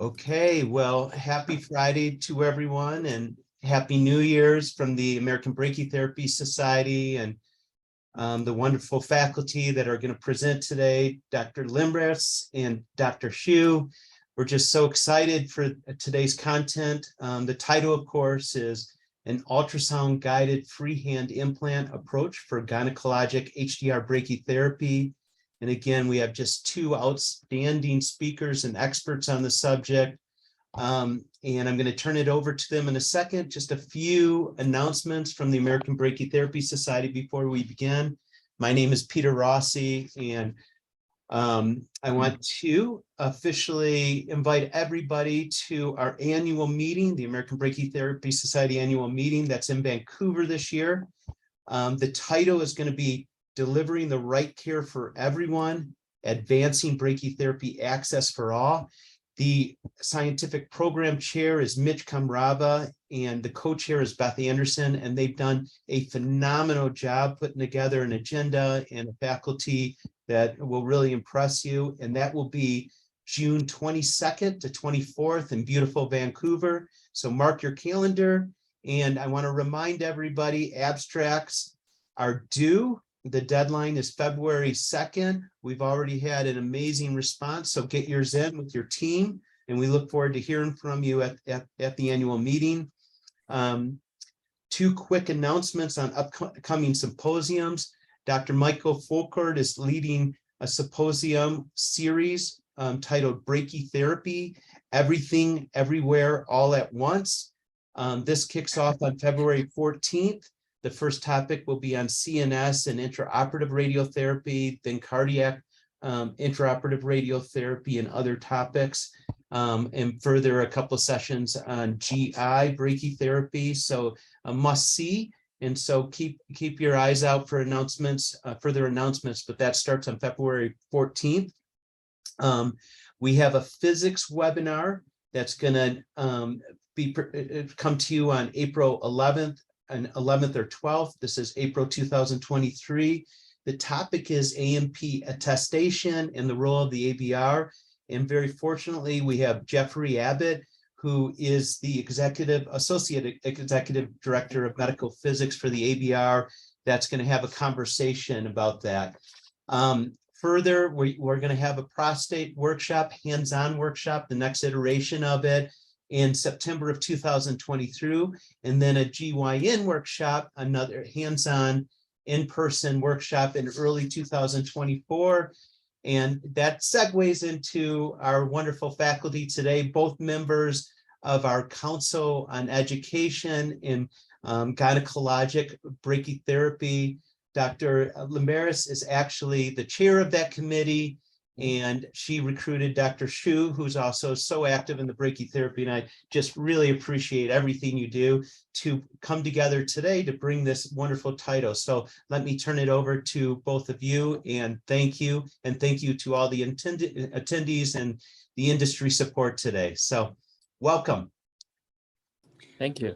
Okay, well, happy Friday to everyone and happy New Year's from the American Brachytherapy Society and the wonderful faculty that are going to present today, Dr. Lymberis and Dr. Hsu. We're just so excited for today's content. The title, of course, is an ultrasound-guided freehand implant approach for gynecologic HDR brachytherapy. And again, we have just two outstanding speakers and experts on the subject. And I'm going to turn it over to them in a second. Just a few announcements from the American Brachytherapy Society before we begin. My name is Peter Rossi, and I want to officially invite everybody to our annual meeting, the American Brachytherapy Society annual meeting that's in Vancouver this year. The title is going to be Delivering the Right Care for Everyone, Advancing Brachytherapy Access for All. The scientific program chair is Mitch Kamrava, and the co-chair is Beth Anderson, and they've done a phenomenal job putting together an agenda and a faculty that will really impress you, and that will be June 22nd to 24th in beautiful Vancouver. So mark your calendar, and I want to remind everybody abstracts are due. The deadline is February 2nd. We've already had an amazing response, so get yours in with your team, and we look forward to hearing from you at the annual meeting. Two quick announcements on upcoming symposiums. Dr. Michael Folkert is leading a symposium series titled Brachytherapy, Everything, Everywhere, All at Once. This kicks off on February 14th. The first topic will be on CNS and intraoperative radiotherapy, then cardiac intraoperative radiotherapy and other topics, and further a couple of sessions on GI brachytherapy. So a must see. And so keep your eyes out for announcements, further announcements, but that starts on February 14th. We have a physics webinar that's going to come to you on April 11th. On 11th or 12th. This is April 2023. The topic is AMP attestation and the role of the ABR. And very fortunately, we have Jeffrey Abbott, who is the Associate Executive Director of Medical Physics for the ABR. That's going to have a conversation about that. Further, we're going to have a prostate workshop, hands-on workshop, the next iteration of it, in September of 2023, and then a GYN workshop, another hands-on in-person workshop in early 2024. And that segues into our wonderful faculty today, both members of our Council on Education in Gynecologic Brachytherapy. Dr. Lymberis is actually the chair of that committee, and she recruited Dr. Hsu, who's also so active in the brachytherapy, and I just really appreciate everything you do to come together today to bring this wonderful title. So let me turn it over to both of you, and thank you to all the attendees and the industry support today. So welcome. Thank you.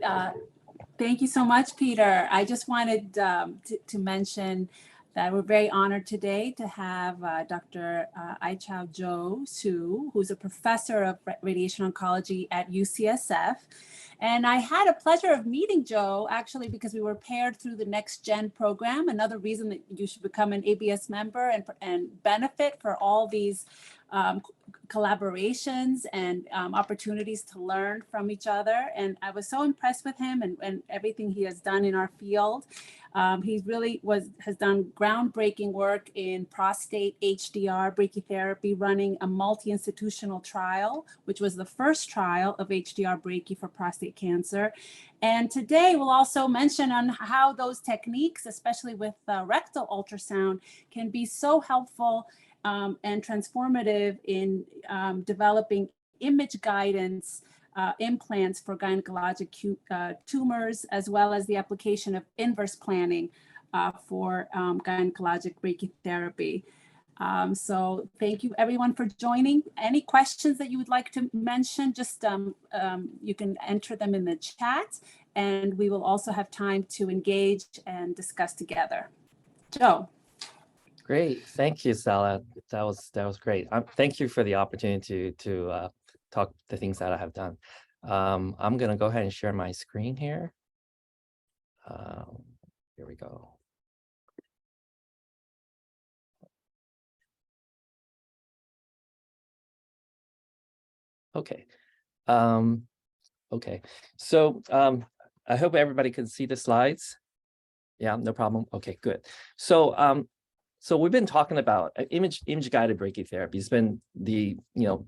Thank you so much, Peter. I just wanted to mention that we're very honored today to have Dr. I-Chow Su, who's a professor of radiation oncology at UCSF. And I had a pleasure of meeting Joe, actually, because we were paired through the Next Gen program. Another reason that you should become an ABS member and benefit for all these collaborations and opportunities to learn from each other. And I was so impressed with him and everything he has done in our field. He really has done groundbreaking work in prostate HDR brachytherapy, running a multi-institutional trial, which was the first trial of HDR brachy for prostate cancer. And today we'll also mention on how those techniques, especially with rectal ultrasound, can be so helpful and transformative in developing image guidance implants for gynecologic tumors, as well as the application of inverse planning for gynecologic brachytherapy. So thank you everyone for joining. Any questions that you would like to mention, just you can enter them in the chat, and we will also have time to engage and discuss together. Joe. Great, thank you, Stella. That was great. Thank you for the opportunity to talk the things that I have done. I'm gonna go ahead and share my screen here. Here we go. Okay. Okay. So I hope everybody can see the slides. Yeah, no problem. Okay, good. So so we've been talking about image guided brachytherapy. It's been the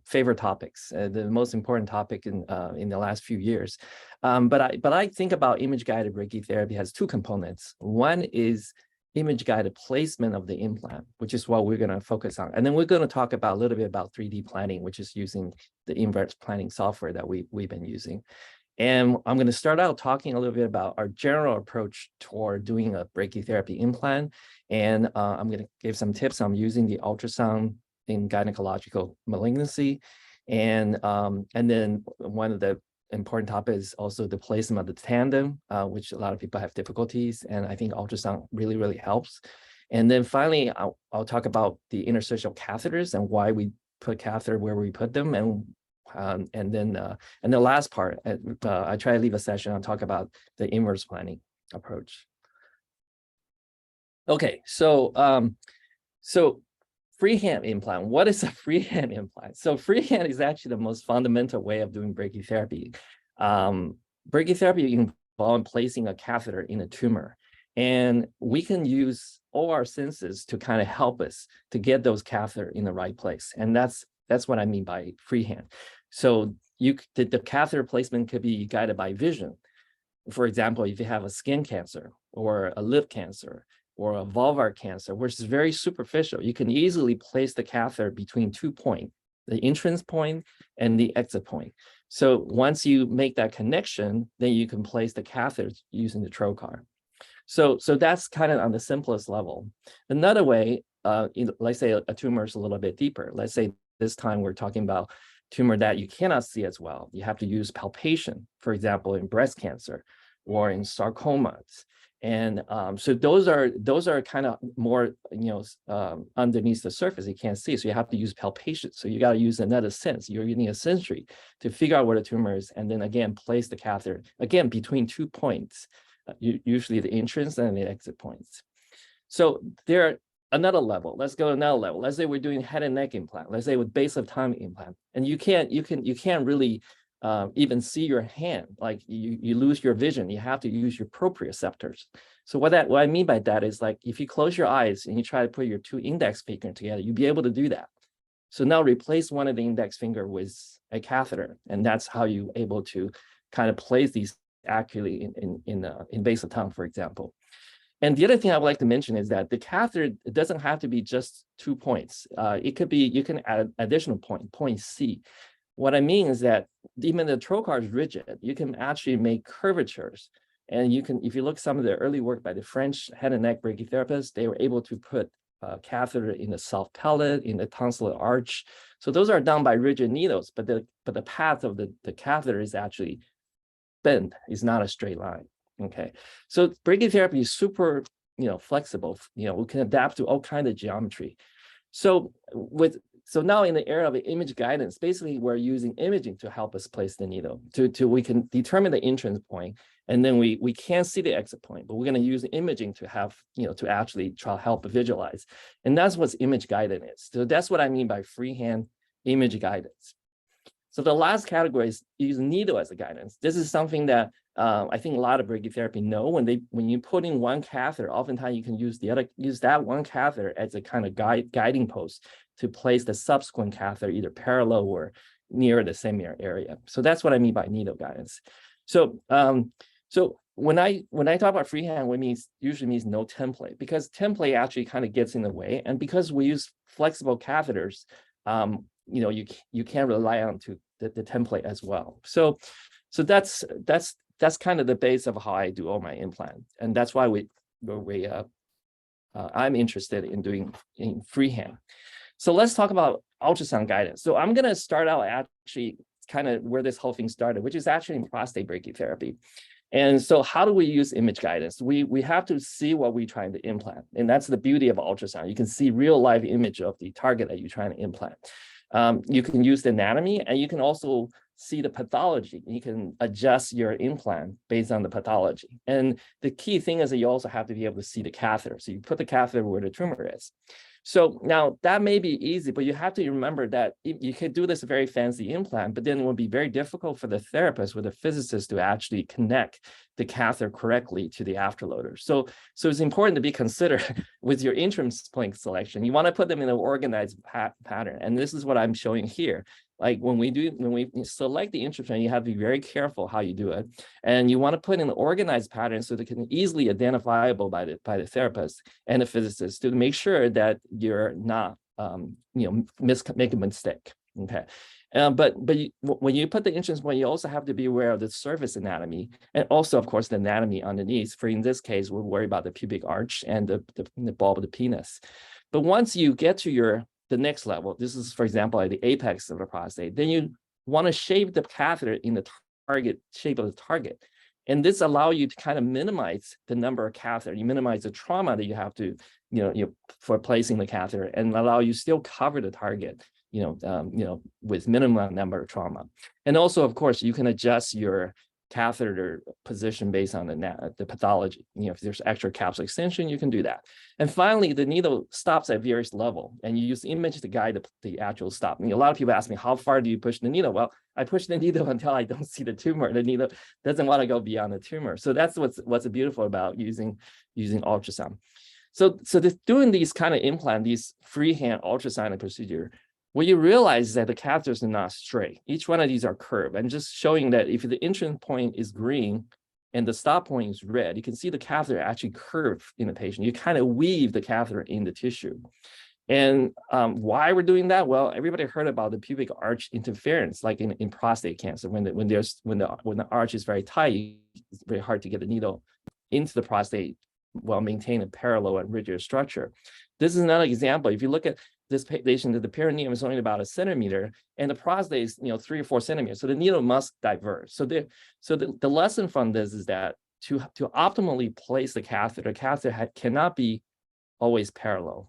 favorite topics, the most important topic in the last few years. But I think about image guided brachytherapy has two components. One is image guided placement of the implant, which is what we're going to focus on, and then we're going to talk about a little bit about 3D planning, which is using the inverse planning software that we've been using. And I'm going to start out talking a little bit about our general approach toward doing a brachytherapy implant. And I'm going to give some tips on using the ultrasound in gynecological malignancy. And then one of the important topics is also the placement of the tandem, which a lot of people have difficulties. And I think ultrasound really, really helps. And then finally, I'll talk about the interstitial catheters and why we put catheter where we put them. And then the last part, I try to leave a session. I'll talk about the inverse planning approach. Okay, so freehand implant. What is a freehand implant? So freehand is actually the most fundamental way of doing brachytherapy. Brachytherapy involves placing a catheter in a tumor, and we can use all our senses to kind of help us to get those catheter in the right place, and that's what I mean by freehand. So the catheter placement could be guided by vision. For example, if you have a skin cancer or a lip cancer or a vulvar cancer, which is very superficial, you can easily place the catheter between 2 points, the entrance point and the exit point. So once you make that connection, then you can place the catheter using the trocar. So that's kind of on the simplest level. Another way, let's say a tumor is a little bit deeper. Let's say this time we're talking about tumor that you cannot see as well. You have to use palpation, for example, in breast cancer or in sarcomas. And so those are kind of more underneath the surface. You can't see, so you have to use palpation. So you got to use another sense. You're using a sensory to figure out where the tumor is, and then again place the catheter again between 2 points, usually the entrance and the exit points. So there are another level. Let's go to another level. Let's say we're doing head and neck implant. Let's say with base of tongue implant, and you can't really even see your hand. Like you lose your vision. You have to use your proprioceptors. So what I mean by that is, like, if you close your eyes and you try to put your 2 index fingers together, you'll be able to do that. So now replace one of the index finger with a catheter, and that's how you're able to kind of place these accurately in base of tongue, for example. And the other thing I would like to mention is that the catheter, it doesn't have to be just 2 points. It could be, you can add additional point C. What I mean is that even the trocar is rigid, you can actually make curvatures. And you can, if you look some of the early work by the French head and neck brachytherapists, they were able to put a catheter in the soft pellet, in the tonsillar arch. So those are done by rigid needles, but the path of the catheter is actually bent, it's not a straight line. Okay, so brachytherapy is super, flexible. We can adapt to all kinds of geometry. So now in the era of image guidance, basically we're using imaging to help us place the needle. We can determine the entrance point, and then we can't see the exit point, but we're going to use imaging to have, to actually try to help visualize. And that's what image guidance is. So that's what I mean by freehand image guidance. So the last category is using needle as a guidance. This is something that I think a lot of brachytherapy know. When you put in one catheter, oftentimes you can use that one catheter as a kind of guiding post to place the subsequent catheter either parallel or near the same area. So that's what I mean by needle guidance. So when I talk about freehand, usually means no template, because template actually kind of gets in the way, and because we use flexible catheters, you can't rely on the template as well. So that's kind of the base of how I do all my implants, and that's why I'm interested in doing freehand. So let's talk about ultrasound guidance. So I'm going to start out actually kind of where this whole thing started, which is actually in prostate brachytherapy. And so how do we use image guidance? We have to see what we're trying to implant, and that's the beauty of ultrasound. You can see real live image of the target that you're trying to implant. You can use the anatomy, and you can also see the pathology. You can adjust your implant based on the pathology. And the key thing is that you also have to be able to see the catheter. So you put the catheter where the tumor is. So now that may be easy, but you have to remember that you can do this very fancy implant, but then it will be very difficult for the therapist or the physicist to actually connect the catheter correctly to the afterloader. So it's important to be considered with your instrument point selection. You want to put them in an organized pattern. And this is what I'm showing here. Like when we select the instrument, you have to be very careful how you do it. And you want to put in an organized pattern so that it can easily identifiable by the therapist and the physicist to make sure that you're not, make a mistake. Okay. But when you put the instrument point, you also have to be aware of the surface anatomy and also, of course, the anatomy underneath. For in this case, we'll worry about the pubic arch and the bulb of the penis. But once you get to the next level, this is, for example, at the apex of the prostate, then you want to shape the catheter in the target shape of the target. And this allows you to kind of minimize the number of catheter. You minimize the trauma that you have to, for placing the catheter, and allow you still cover the target, with minimum number of trauma. And also, of course, you can adjust your catheter position based on the pathology. If there's extra capsule extension, you can do that. And finally, the needle stops at various level, and you use image to guide the actual stop. A lot of people ask me, how far do you push the needle? Well, I push the needle until I don't see the tumor. The needle doesn't want to go beyond the tumor. So that's what's beautiful about using ultrasound. So doing these kind of implant, these freehand ultrasound procedure, what you realize is that the catheters are not straight. Each one of these are curved, and just showing that if the entrance point is green and the stop point is red, you can see the catheter actually curve in the patient. You kind of weave the catheter in the tissue. And why we're doing that? Well, everybody heard about the pubic arch interference, like in prostate cancer. When the arch is very tight, it's very hard to get the needle into the prostate while maintaining a parallel and rigid structure. This is another example. If you look at this patient, the perineum is only about 1 centimeter, and the prostate is 3 or 4 centimeters. So the needle must diverge. So the lesson from this is that to optimally place the catheter cannot be always parallel,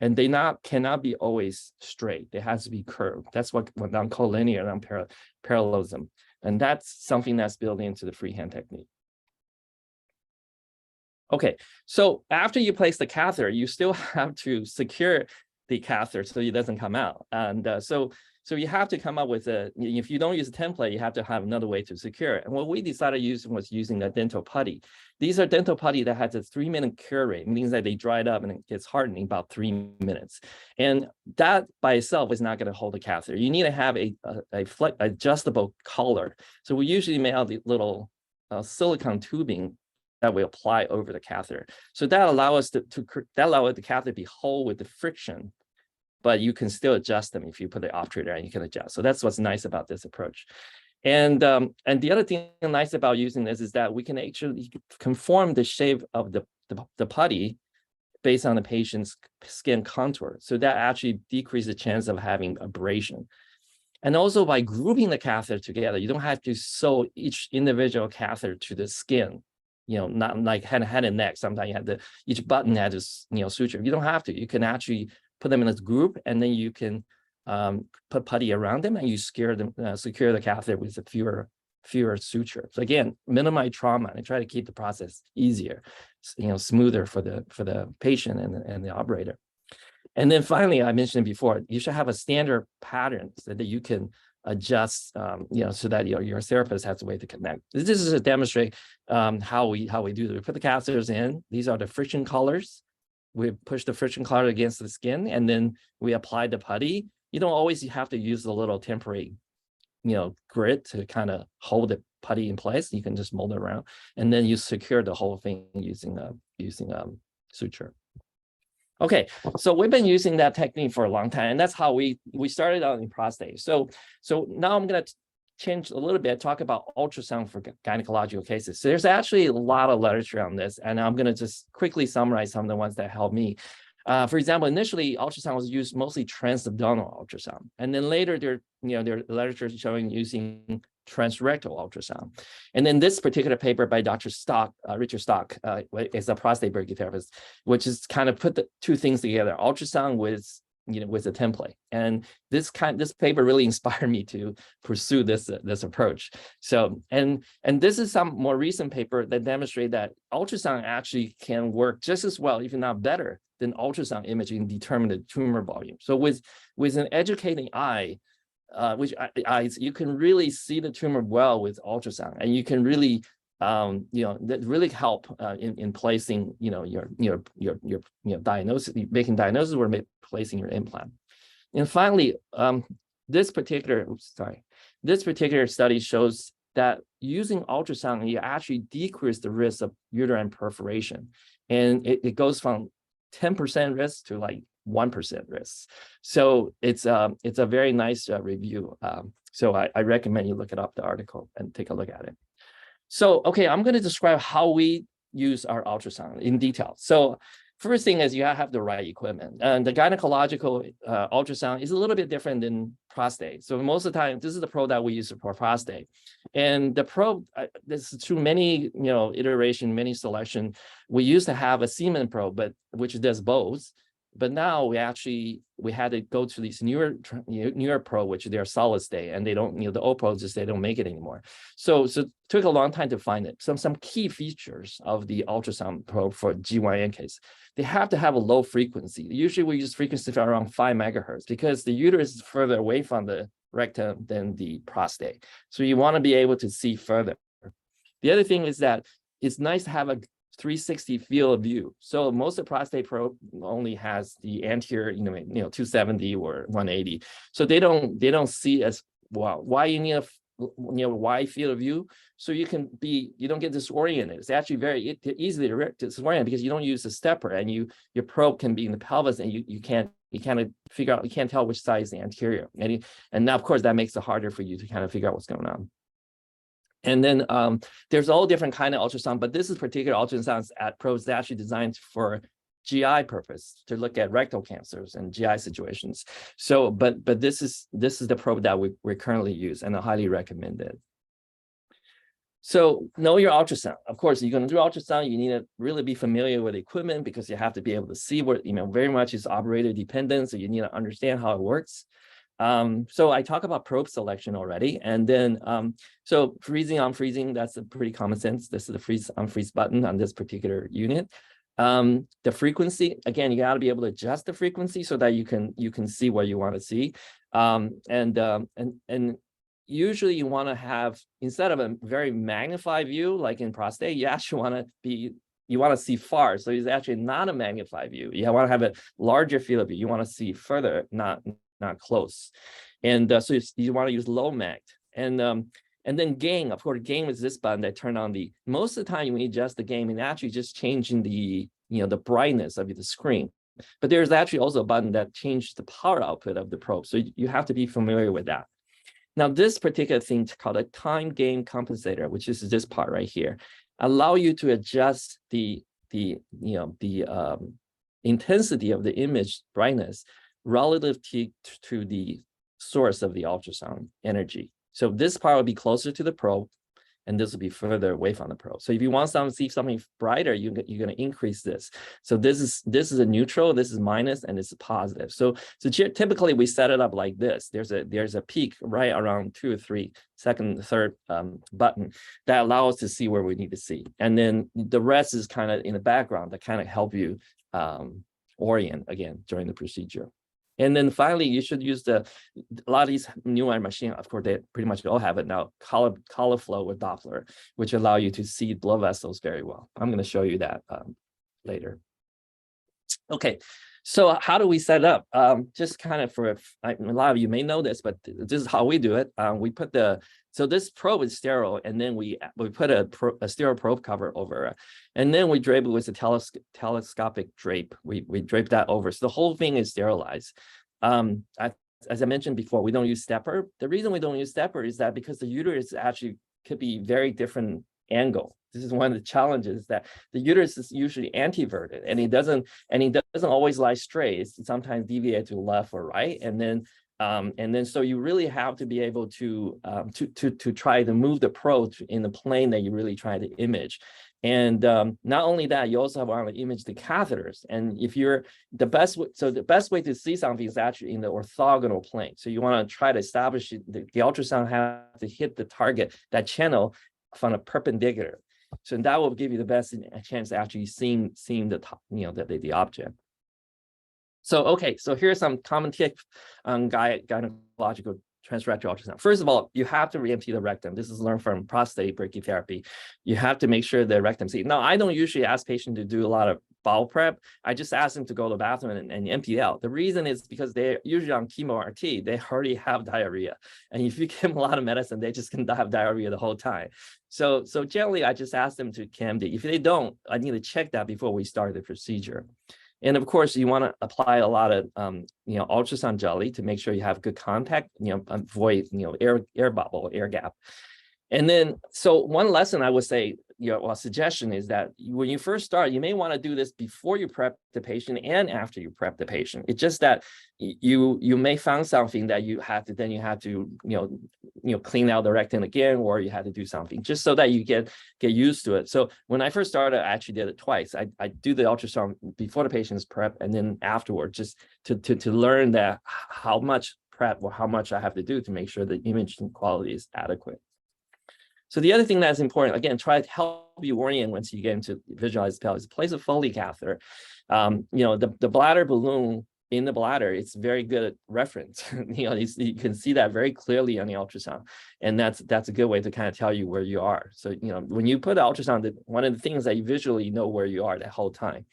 and they cannot be always straight. It has to be curved. That's what non-collinear, non-parallelism, and that's something that's built into the freehand technique. Okay, so after you place the catheter, you still have to secure the catheter so it doesn't come out. And so you have to come up with if you don't use a template, you have to have another way to secure it. And what we decided using was using a dental putty. These are dental putty that has a 3-minute cure rate, meaning that they dried up and it gets hardened in about 3 minutes. And that by itself is not going to hold the catheter. You need to have a adjustable collar. So we usually make out the little silicone tubing that we apply over the catheter. So that allows us the catheter to be whole with the friction, but you can still adjust them if you put the obturator and you can adjust. So that's what's nice about this approach. And the other thing nice about using this is that we can actually conform the shape of the putty based on the patient's skin contour. So that actually decreases the chance of having abrasion. And also by grouping the catheter together, you don't have to sew each individual catheter to the skin. Not like head and neck. Sometimes you have each button has this, suture. You don't have to. You can actually put them in a group, and then you can put putty around them, and you secure the catheter with fewer sutures. So again, minimize trauma and try to keep the process easier, smoother for the patient and the operator. And then finally, I mentioned before, you should have a standard pattern so that you can adjust, so that your therapist has a way to connect. This is to demonstrate how we do this. We put the catheters in. These are the friction collars. We push the friction collar against the skin, and then we apply the putty. You don't always have to use the little temporary, grit to kind of hold the putty in place. You can just mold it around, and then you secure the whole thing using suture. Okay, so we've been using that technique for a long time, and that's how we started out in prostate. So now I'm going to change a little bit, talk about ultrasound for gynecological cases. So there's actually a lot of literature on this, and I'm going to just quickly summarize some of the ones that helped me. For example, initially ultrasound was used mostly trans-abdominal ultrasound, and then later there literature showing using trans-rectal ultrasound. And then this particular paper by Dr. Richard Stock is a prostate brachytherapist, which is kind of put the two things together, ultrasound with with a template. And this paper really inspired me to pursue this approach. So, and this is some more recent paper that demonstrate that ultrasound actually can work just as well, if not better, than ultrasound imaging determine the tumor volume. So with an educating eye, eyes, you can really see the tumor well with ultrasound, and you can really that really help in placing your diagnosis, making diagnosis or placing your implant. And finally, this particular study shows that using ultrasound, you actually decrease the risk of uterine perforation, and it goes from 10% risk to like 1% risk. So it's a very nice review. So I recommend you look it up, the article, and take a look at it. So, okay, I'm going to describe how we use our ultrasound in detail. So first thing is you have the right equipment. And the gynecological ultrasound is a little bit different than prostate. So most of the time, this is the probe that we use for prostate. And the probe, this is through many iteration, many selection. We used to have a Siemens probe, which does both. But now we had to go to these newer probe, which they're solid state, and they don't, the old probes just, they don't make it anymore. So it took a long time to find it. Some key features of the ultrasound probe for GYN case, they have to have a low frequency. Usually we use frequency of around 5 megahertz because the uterus is further away from the rectum than the prostate. So you want to be able to see further. The other thing is that it's nice to have a 360 field of view. So most of the prostate probe only has the anterior, 270 or 180. So they don't see as well. Why you need a wide field of view? So you don't get disoriented. It's actually very easily to disorient because you don't use a stepper, and your probe can be in the pelvis, and you can't figure out, you can't tell which side is the anterior. And now, of course, that makes it harder for you to kind of figure out what's going on. And then there's all different kind of ultrasound, but this is particular ultrasound probes that actually designed for GI purpose to look at rectal cancers and GI situations. So, but this is the probe that we currently use, and I highly recommend it. So know your ultrasound. Of course, you're going to do ultrasound, you need to really be familiar with the equipment because you have to be able to see what, very much is operator dependent. So you need to understand how it works. So I talk about probe selection already, and then so freezing, unfreezing, that's a pretty common sense. This is the freeze unfreeze button on this particular unit. The frequency, again, you got to be able to adjust the frequency so that you can see what you want to see. And usually you want to have, instead of a very magnified view like in prostate, you actually want to see far. So it's actually not a magnified view. You want to have a larger field of view. You want to see further, not close. And so you want to use low mag. And then gain, of course, gain is this button that turn on most of the time when you adjust the gain, and actually just changing the brightness of the screen. But there's actually also a button that changes the power output of the probe. So you have to be familiar with that. Now, this particular thing is called a time gain compensator, which is this part right here, allow you to adjust the intensity of the image brightness relative to the source of the ultrasound energy. So this part will be closer to the probe, and this will be further away from the probe. So if you want to see something brighter, you're going to increase this. So this is a neutral, this is minus, and this is positive. So typically we set it up like this. There's a peak right around 2 or 3 second, third button that allows us to see where we need to see. And then the rest is kind of in the background that kind of help you orient again during the procedure. And then finally, you should use a lot of these newer machines. Of course, they pretty much all have it now, color flow with Doppler, which allow you to see blood vessels very well. I'm going to show you that later. Okay, so how do we set it up? Just kind of a lot of you may know this, but this is how we do it. We put so this probe is sterile, and then we put a sterile probe cover over it, and then we drape it with a telescopic drape. We drape that over, so the whole thing is sterilized. As I mentioned before, we don't use stepper. The reason we don't use stepper is that because the uterus actually could be very different angle. This is one of the challenges, that the uterus is usually antiverted, and it doesn't always lie straight. It's sometimes deviate to left or right, and then And then so you really have to be able to try to move the probe in the plane that you really try to image. And not only that, you also want to image the catheters. And if you're the best way to see something is actually in the orthogonal plane. So you want to try to establish the ultrasound has to hit the target, that channel, from a perpendicular. So that will give you the best chance of actually seeing the top, the object. So, okay, so here's some common tips on gynecological trans-rectal ultrasound. First of all, you have to re-empty the rectum. This is learned from prostate brachytherapy. You have to make sure the rectum see. Now, I don't usually ask patients to do a lot of bowel prep. I just ask them to go to the bathroom and empty it out. The reason is because they're usually on chemo RT, they already have diarrhea. And if you give them a lot of medicine, they just can have diarrhea the whole time. So generally, I just ask them to empty. If they don't, I need to check that before we start the procedure. And of course, you want to apply a lot of, ultrasound jelly to make sure you have good contact, avoid, air bubble, air gap. And then, so one lesson I would say, a suggestion is that when you first start, you may want to do this before you prep the patient and after you prep the patient. It's just that you may find something that you have to clean out the rectum again, or you had to do something just so that you get used to it. So when I first started, I actually did it twice. I do the ultrasound before the patient's prep and then afterward, just to learn that how much prep or how much I have to do to make sure the imaging quality is adequate. So the other thing that's important, again, try to help you orient once you get into visualize the pelvis. Place a Foley catheter. The bladder balloon in the bladder, it's very good reference. You can see that very clearly on the ultrasound, and that's a good way to kind of tell you where you are. So when you put ultrasound, one of the things that you visually know where you are that whole time,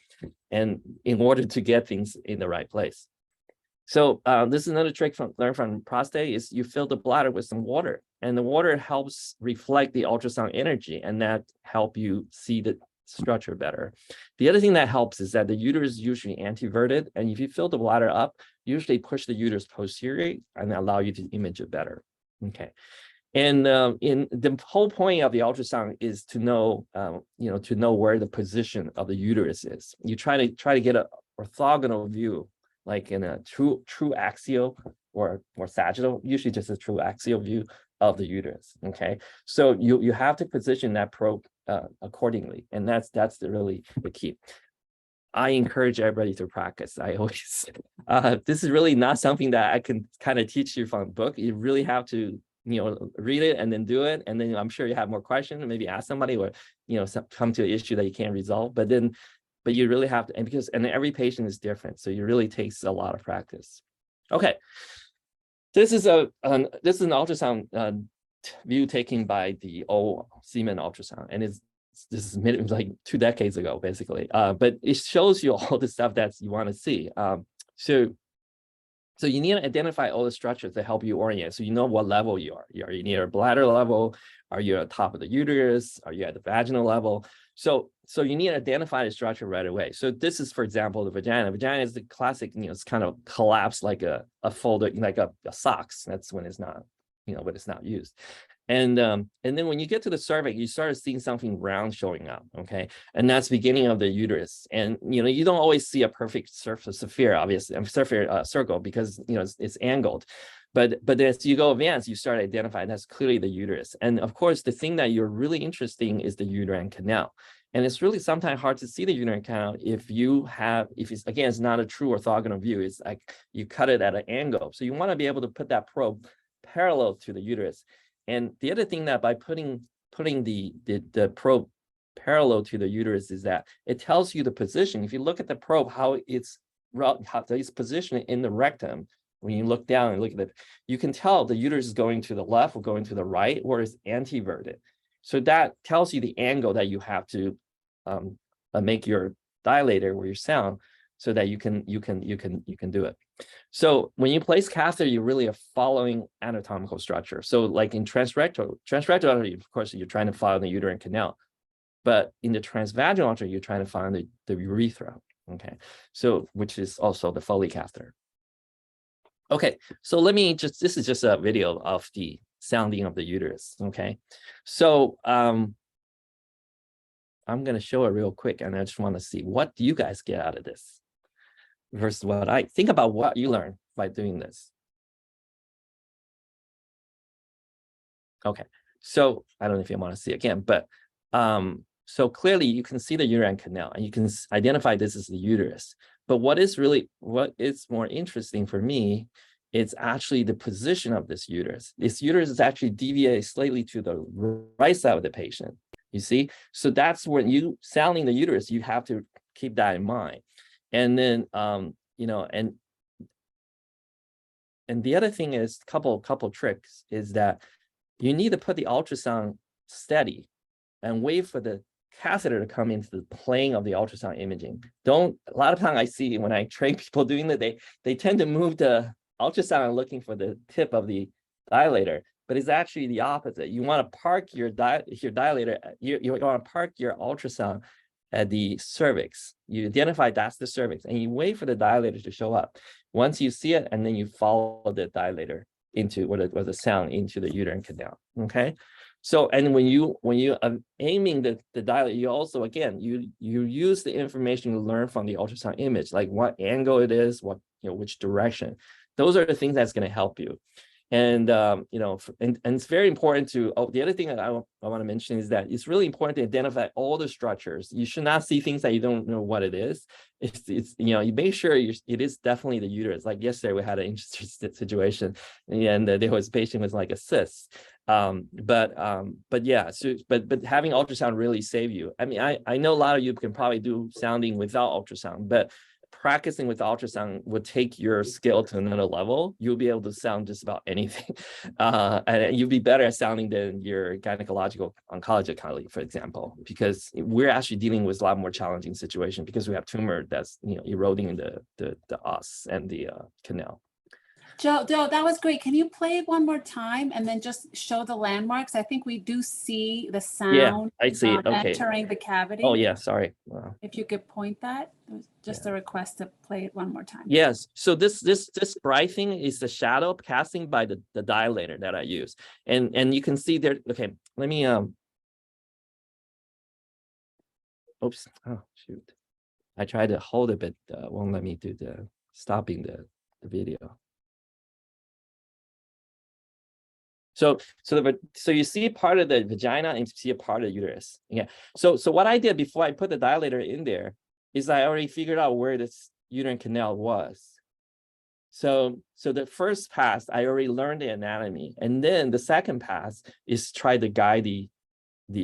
and in order to get things in the right place. So this is another trick learned from prostate is you fill the bladder with some water, and the water helps reflect the ultrasound energy, and that help you see the structure better. The other thing that helps is that the uterus is usually anteverted, and if you fill the bladder up, usually push the uterus posterior and allow you to image it better. Okay. And in the whole point of the ultrasound is to know, where the position of the uterus is. You try to get an orthogonal view, like in a true axial or sagittal, usually just a true axial view of the uterus. Okay, so you have to position that probe accordingly, and that's really the key. I encourage everybody to practice. I always this is really not something that I can kind of teach you from a book. You really have to read it and then do it, and then I'm sure you have more questions and maybe ask somebody, or come to an issue that you can't resolve, but you really have to, and every patient is different, so it really takes a lot of practice. Okay, this is an ultrasound view taken by the old Siemens ultrasound, and this is like 2 decades ago, basically. But it shows you all the stuff that you want to see. So you need to identify all the structures to help you orient, so you know what level you are. Are you near a bladder level? Are you at the top of the uterus? Are you at the vaginal level? So you need to identify the structure right away. So this is, for example, the vagina. The vagina is the classic, it's kind of collapsed like a folder, like a socks. That's when it's not, when it's not used. And then when you get to the cervix, you start seeing something round showing up, okay? And that's the beginning of the uterus. And, you don't always see a perfect sphere, obviously, circle, because, it's angled. But as you go advanced, you start identifying that's clearly the uterus. And of course, the thing that you're really interested in is the uterine canal. And it's really sometimes hard to see the uterine canal if it's not a true orthogonal view. It's like you cut it at an angle. So you want to be able to put that probe parallel to the uterus. And the other thing that by putting the probe parallel to the uterus is that it tells you the position. If you look at the probe, how it's positioned in the rectum, when you look down and look at it, you can tell the uterus is going to the left or going to the right, or is anteverted. So that tells you the angle that you have to make your dilator or your sound, so that you can do it. So when you place catheter, you really are following anatomical structure. So like in trans-rectal, of course, you're trying to follow the uterine canal, but in the transvaginal ultrasound, you're trying to find the urethra. Okay, so which is also the Foley catheter. Okay, so this is just a video of the sounding of the uterus. Okay, so I'm going to show it real quick, and I just want to see what do you guys get out of this versus what I think about what you learn by doing this. Okay, so I don't know if you want to see again, but so clearly you can see the uterine canal and you can identify this as the uterus. But what is more interesting for me, it's actually the position of this uterus. This uterus is actually deviated slightly to the right side of the patient, you see? So that's when you sounding the uterus, you have to keep that in mind. And then, you know, and the other thing is, couple tricks is that you need to put the ultrasound steady and wait for the catheter to come into the plane of the ultrasound imaging. A lot of time I see when I train people doing that, they tend to move the ultrasound looking for the tip of the dilator, but it's actually the opposite. You want to park your dilator, you want to park your ultrasound at the cervix. You identify that's the cervix and you wait for the dilator to show up. Once you see it, and then you follow the dilator into or the sound into the uterine canal. Okay. So, and when you are aiming the dilator, you also, again, you use the information you learn from the ultrasound image, like what angle it is, which direction. Those are the things that's going to help you. And, you know, and it's very important to, the other thing that I want to mention is that it's really important to identify all the structures. You should not see things that you don't know what it is. It's you know, you make sure it is definitely the uterus. Like yesterday, we had an interesting situation and there was a patient with like a cyst. But yeah, so, but having ultrasound really save you. I mean, I know a lot of you can probably do sounding without ultrasound, but practicing with ultrasound will take your skill to another level. You'll be able to sound just about anything. And you'll be better at sounding than your gynecological oncology colleague, for example, because we're actually dealing with a lot more challenging situation because we have tumor that's, you know, eroding in the os and the canal. Joe, that was great. Can you play it one more time and then just show the landmarks? I think we do see the sound. Yeah, I see it. Okay. Entering the cavity. Oh yeah, sorry. Wow. If you could point that, it was just a request to play it one more time. Yes. So this bright thing is the shadow casting by the dilator that I use, and you can see there. Okay, let me Oops. Oh shoot. I tried to hold it, but won't let me do the stopping the video. So you see part of the vagina and you see a part of the uterus. Yeah. So what I did before I put the dilator in there is I already figured out where this uterine canal was. So the first pass, I already learned the anatomy. And then the second pass is try to guide the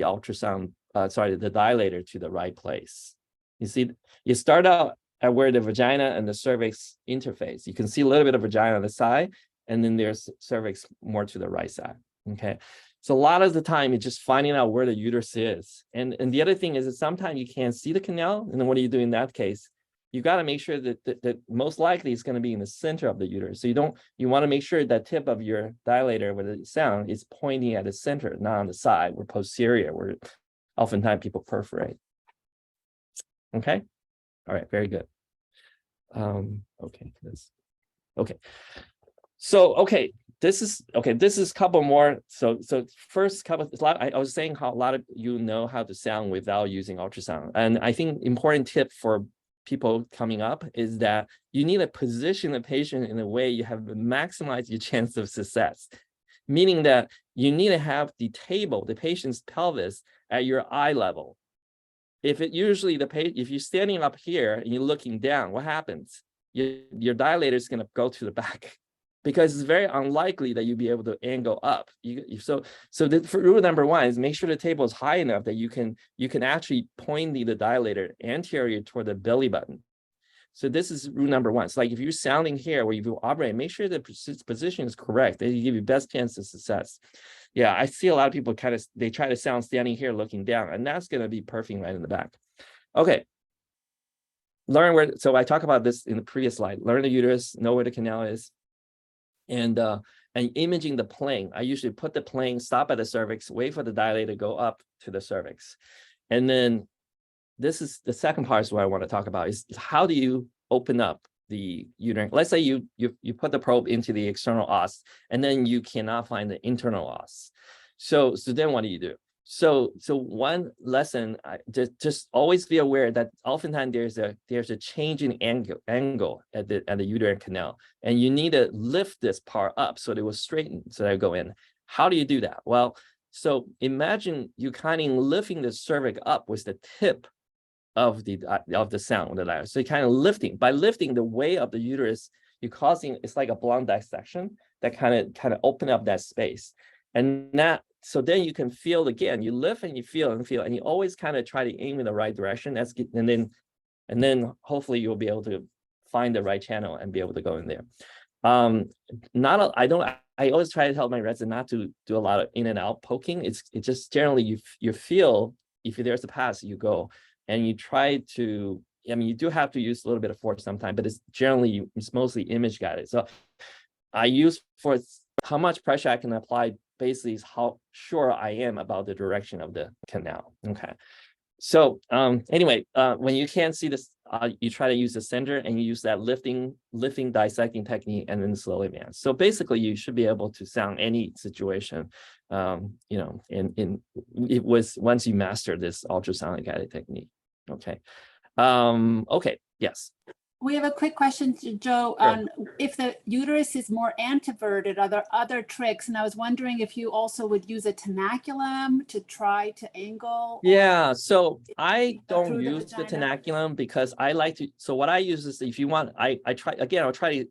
ultrasound, the dilator to the right place. You see, you start out at where the vagina and the cervix interface. You can see a little bit of vagina on the side, and then there's cervix more to the right side, okay? So a lot of the time, it's just finding out where the uterus is. And the other thing is that sometimes you can't see the canal, and then what do you do in that case? You gotta make sure that most likely it's gonna be in the center of the uterus. So you wanna make sure that tip of your dilator with the sound is pointing at the center, not on the side, or posterior, where oftentimes people perforate. Okay, all right, very good. Okay, So, okay, this is a couple more. So first couple, I was saying how a lot of you know how to sound without using ultrasound. And I think important tip for people coming up is that you need to position the patient in a way you have maximized your chance of success. Meaning that you need to have the patient's pelvis at your eye level. If you're standing up here and you're looking down, what happens? Your dilator is going to go to the back, because it's very unlikely that you'll be able to angle up. So rule number one is make sure the table is high enough that you can actually point the dilator anterior toward the belly button. So this is rule number one. So like if you're sounding here where you operate, make sure the position is correct. They give you best chance of success. Yeah, I see a lot of people they try to sound standing here looking down, and that's going to be perfect right in the back. Okay. So I talked about this in the previous slide. Learn the uterus, know where the canal is. And imaging the plane. I usually put the plane, stop at the cervix, wait for the dilator to go up to the cervix. And then this is the second part is what I want to talk about is how do you open up the uterine? Let's say you put the probe into the external os and then you cannot find the internal os. So then what do you do? So one lesson, just always be aware that oftentimes there's a change in angle at the uterine canal, and you need to lift this part up so it will straighten, so that I go in. How do you do that? Well, so imagine you kind of lifting the cervix up with the tip of the sound, the ladder. So you kind of by lifting the way of the uterus, you're causing, it's like a blunt dissection that kind of open up that space. And that, so then you can feel again, you lift and you feel, and you always kind of try to aim in the right direction. And then hopefully you'll be able to find the right channel and be able to go in there. I always try to tell my residents not to do a lot of in and out poking. It's just generally you feel, if there's a pass, you go. And you try to, I mean, you do have to use a little bit of force sometimes, but it's mostly image guided. So I use for how much pressure I can apply, basically is how sure I am about the direction of the canal. Okay. So anyway, when you can't see this, you try to use the center and you use that lifting, dissecting technique, and then slowly advance. So basically, you should be able to sound any situation, you know, it was once you master this ultrasound-guided technique. Okay. Okay. Yes. We have a quick question to Joe on if the uterus is more anteverted, are there other tricks? And I was wondering if you also would use a tenaculum to try to angle. Yeah, so I don't use the tenaculum because I like to, so what I use is, if you want, I'll try to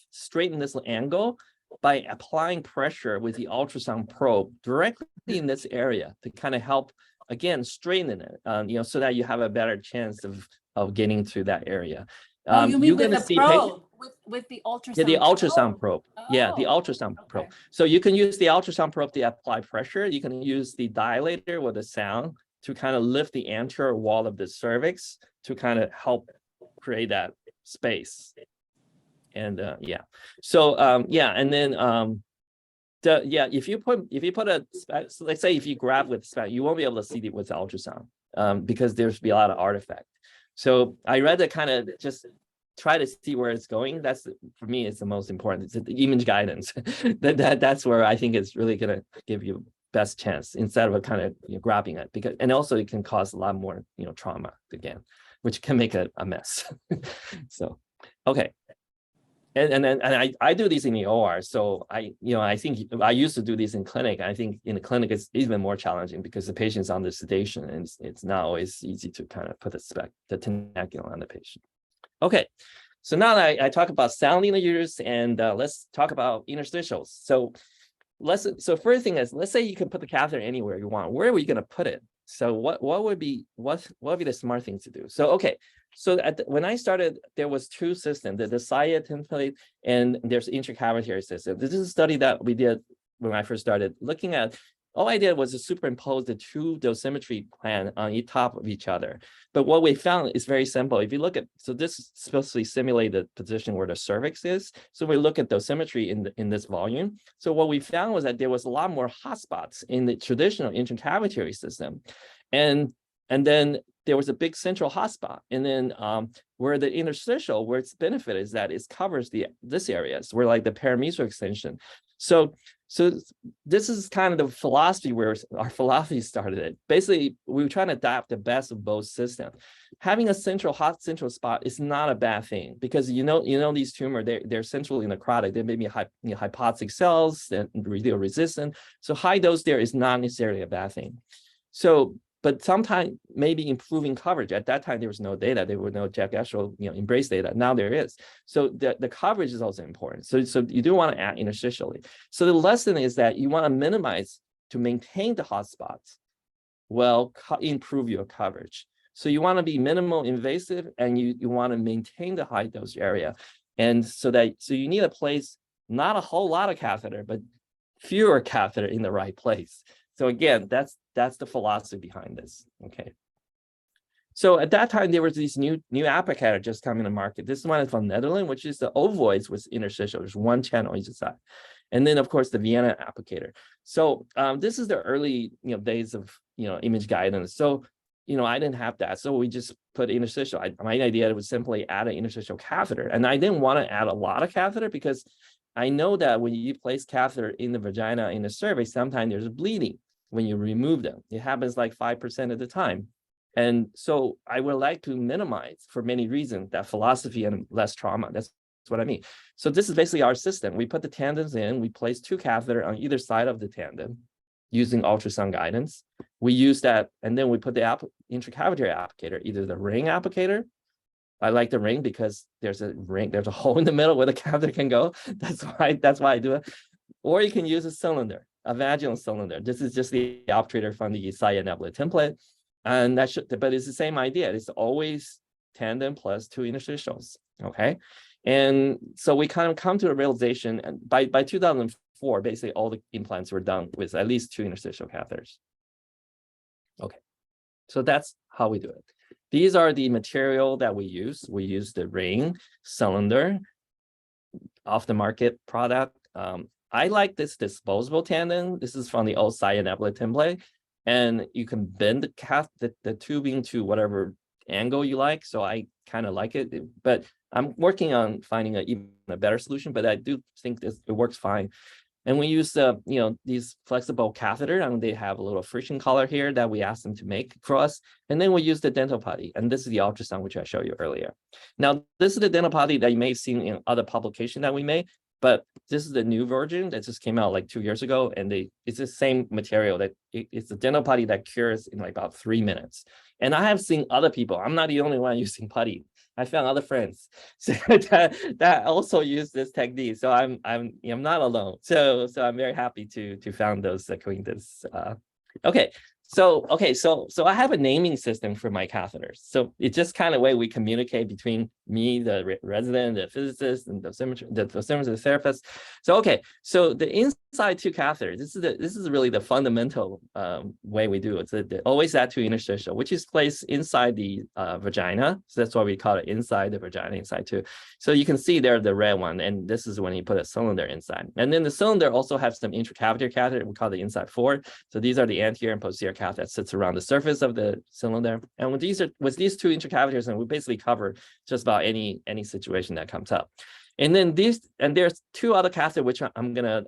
straighten this angle by applying pressure with the ultrasound probe directly in this area to kind of help, again, straighten it, you know, so that you have a better chance of getting to that area. Oh, you mean you're with going to the see probe, with the ultrasound? Yeah, the ultrasound probe. Yeah, the Oh, ultrasound probe. okay. So you can use the ultrasound probe to apply pressure. You can use the dilator with the sound to kind of lift the anterior wall of the cervix to kind of help create that space. And yeah, so yeah, and then if you put a, so let's say if you grab with spec, you won't be able to see it with the ultrasound because there's be a lot of artifact. So I rather kind of just try to see where it's going. That's, for me, it's the most important. It's the image guidance. That's where I think it's really going to give you best chance instead of a kind of, you know, grabbing it, because, and also it can cause a lot more, you know, trauma again, which can make a mess. So, okay. And I do these in the OR. So I think I used to do these in clinic. I think in the clinic it's even more challenging because the patient's under sedation and it's not always easy to kind of put the tenaculum on the patient. Okay, so now that I talk about sounding the uterus, and let's talk about interstitials. So first thing is, let's say you can put the catheter anywhere you want. Where are we going to put it? So what would be the smart thing to do? So okay, so when I started, there was two systems: the SIA template and there's intracavitary system. This is a study that we did when I first started looking at. All I did was to superimpose the two dosimetry plan on each top of each other. But what we found is very simple. If you look at, so this is supposed to simulate the position where the cervix is. So we look at dosimetry in this volume. So what we found was that there was a lot more hotspots in the traditional intracavitary system. And then there was a big central hotspot. And then where the interstitial, where its benefit is that it covers this areas, where like the parametric extension. So this is kind of the philosophy where our philosophy started it. Basically, we were trying to adapt the best of both systems. Having a hot central spot is not a bad thing, because you know these tumors, they're centrally necrotic. They may be hypoxic cells that are resistant. So high dose there is not necessarily a bad thing. So, but sometimes maybe improving coverage. At that time, there was no data. There were no Jack Eschel, Embrace data. Now there is. So the coverage is also important. So you do want to add interstitially. So the lesson is that you want to minimize to maintain the hotspots, well, improve your coverage. So you want to be minimal invasive, and you want to maintain the high dose area. And so you need a place, not a whole lot of catheter, but fewer catheter in the right place. So again, that's the philosophy behind this. Okay. So at that time, there was these new applicator just coming to market. This one is from Netherlands, which is the ovoids with interstitial. There's one channel each side. And then of course the Vienna applicator. So this is the early days of image guidance. So I didn't have that. So we just put interstitial. My idea was simply add an interstitial catheter. And I didn't want to add a lot of catheter because I know that when you place catheter in the vagina, in the cervix, sometimes there's bleeding when you remove them. It happens like 5% of the time. And so I would like to minimize, for many reasons, that philosophy and less trauma. That's what I mean. So this is basically our system. We put the tandems in, we place 2 catheters on either side of the tandem using ultrasound guidance. We use that, and then we put the intracavitary applicator, either the ring applicator. I like the ring because there's a ring, there's a hole in the middle where the catheter can go. That's why I do it. Or you can use a cylinder, a vaginal cylinder. This is just the operator from the I-Chow template. And that should, but it's the same idea. It's always tandem plus 2 interstitials, okay? And so we kind of come to a realization, and by 2004, basically all the implants were done with at least 2 interstitial catheters. Okay, so that's how we do it. These are the material that we use. We use the ring, cylinder, off-the-market product. I like this disposable tandem. This is from the old I-Chow template. And you can bend the tubing to whatever angle you like. So I kind of like it, but I'm working on finding even a better solution, but I do think it works fine. And we use these flexible catheter, and they have a little friction collar here that we asked them to make for us. And then we use the dental putty, and this is the ultrasound, which I showed you earlier. Now, this is the dental putty that you may have seen in other publication that we made, but this is the new version that just came out like 2 years ago, and it's the same material that it's a dental putty that cures in like about 3 minutes. And I have seen other people. I'm not the only one using putty. I found other friends that also use this technique. So I'm not alone. So I'm very happy to found those acquaintances. So I have a naming system for my catheters. So it's just kind of way we communicate between me, the resident, the physicist, and the dosimeter, the therapist. So the inside 2 catheters. This is really the fundamental way we do it. So always that 2 interstitial, which is placed inside the vagina. So that's why we call it inside the vagina, inside 2. So you can see there the red one, and this is when you put a cylinder inside. And then the cylinder also has some intracavitary catheter. We call the inside 4. So these are the anterior and posterior catheter that sits around the surface of the cylinder. And with these 2 intracavitaries, and we basically cover just about any situation that comes up. And then there's 2 other catheters, which I'm gonna,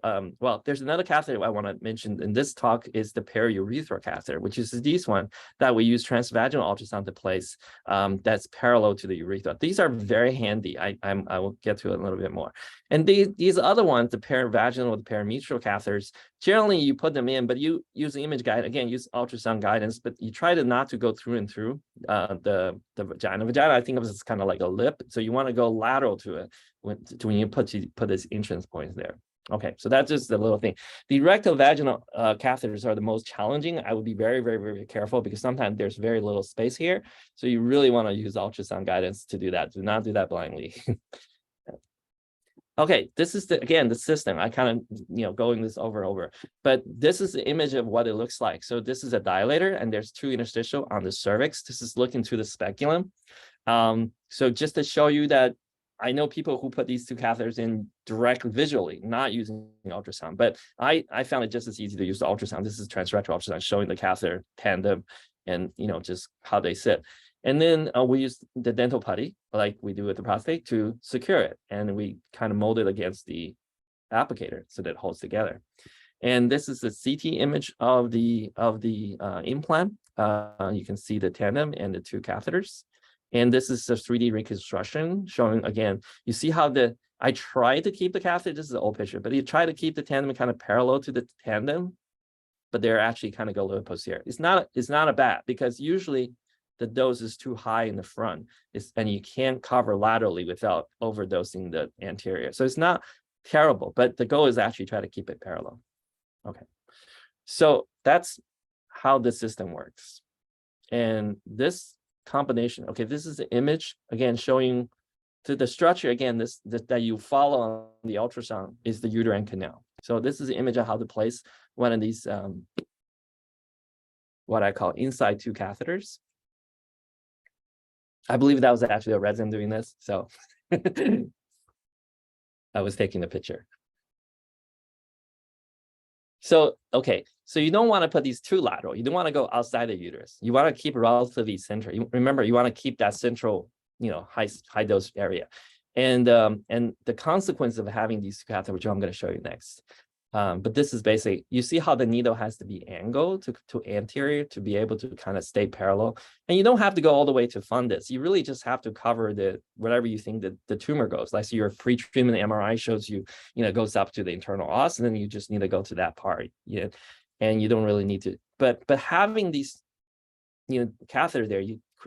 there's another catheter I wanna mention in this talk is the periurethral catheter, which is this one that we use transvaginal ultrasound to place that's parallel to the urethra. These are very handy. I will get to it a little bit more. And these other ones, the perivaginal, the perimetral catheters, generally you put them in, but you use the image guide, again, use ultrasound guidance, but you try not to go through and through the vagina. Vagina, I think of it as kind of like a lip. So you wanna go lateral to it when you put this entrance points there. Okay, so that's just a little thing. The rectal vaginal catheters are the most challenging. I would be very, very, very careful because sometimes there's very little space here. So you really want to use ultrasound guidance to do that. Do not do that blindly. Okay, this is again the system. I kind of going this over and over, but this is the image of what it looks like. So this is a dilator, and there's 2 interstitial on the cervix. This is looking to the speculum. So just to show you that I know people who put these 2 catheters in directly visually, not using ultrasound, but I found it just as easy to use the ultrasound. This is trans-rectal ultrasound showing the catheter tandem and just how they sit. And then we use the dental putty, like we do with the prostate, to secure it. And we kind of mold it against the applicator so that it holds together. And this is the CT image of the implant. You can see the tandem and the 2 catheters. And this is a 3D reconstruction showing, again, you see how I try to keep the catheter, this is an old picture, but you try to keep the tandem kind of parallel to the tandem, but they're actually kind of go a little posterior. It's not a bad, because usually the dose is too high in the front, and you can't cover laterally without overdosing the anterior. So it's not terrible, but the goal is actually try to keep it parallel. Okay, so that's how the system works. And this combination, okay, this is the image, again, showing to the structure, again, this that you follow on the ultrasound is the uterine canal. So this is the image of how to place one of these, what I call inside 2 catheters. I believe that was actually a resident doing this, so I was taking the picture. So, okay, so you don't want to put these 2 lateral. You don't want to go outside the uterus. You want to keep relatively central. Remember, you want to keep that central, high dose area. And the consequence of having these 2 catheters, which I'm going to show you next, But this is basically, you see how the needle has to be angled to anterior to be able to kind of stay parallel. And you don't have to go all the way to fundus. You really just have to cover whatever you think that the tumor goes. Like so your pre-treatment MRI shows you, goes up to the internal os, and then you just need to go to that part. And you don't really need to, but having these, catheter there,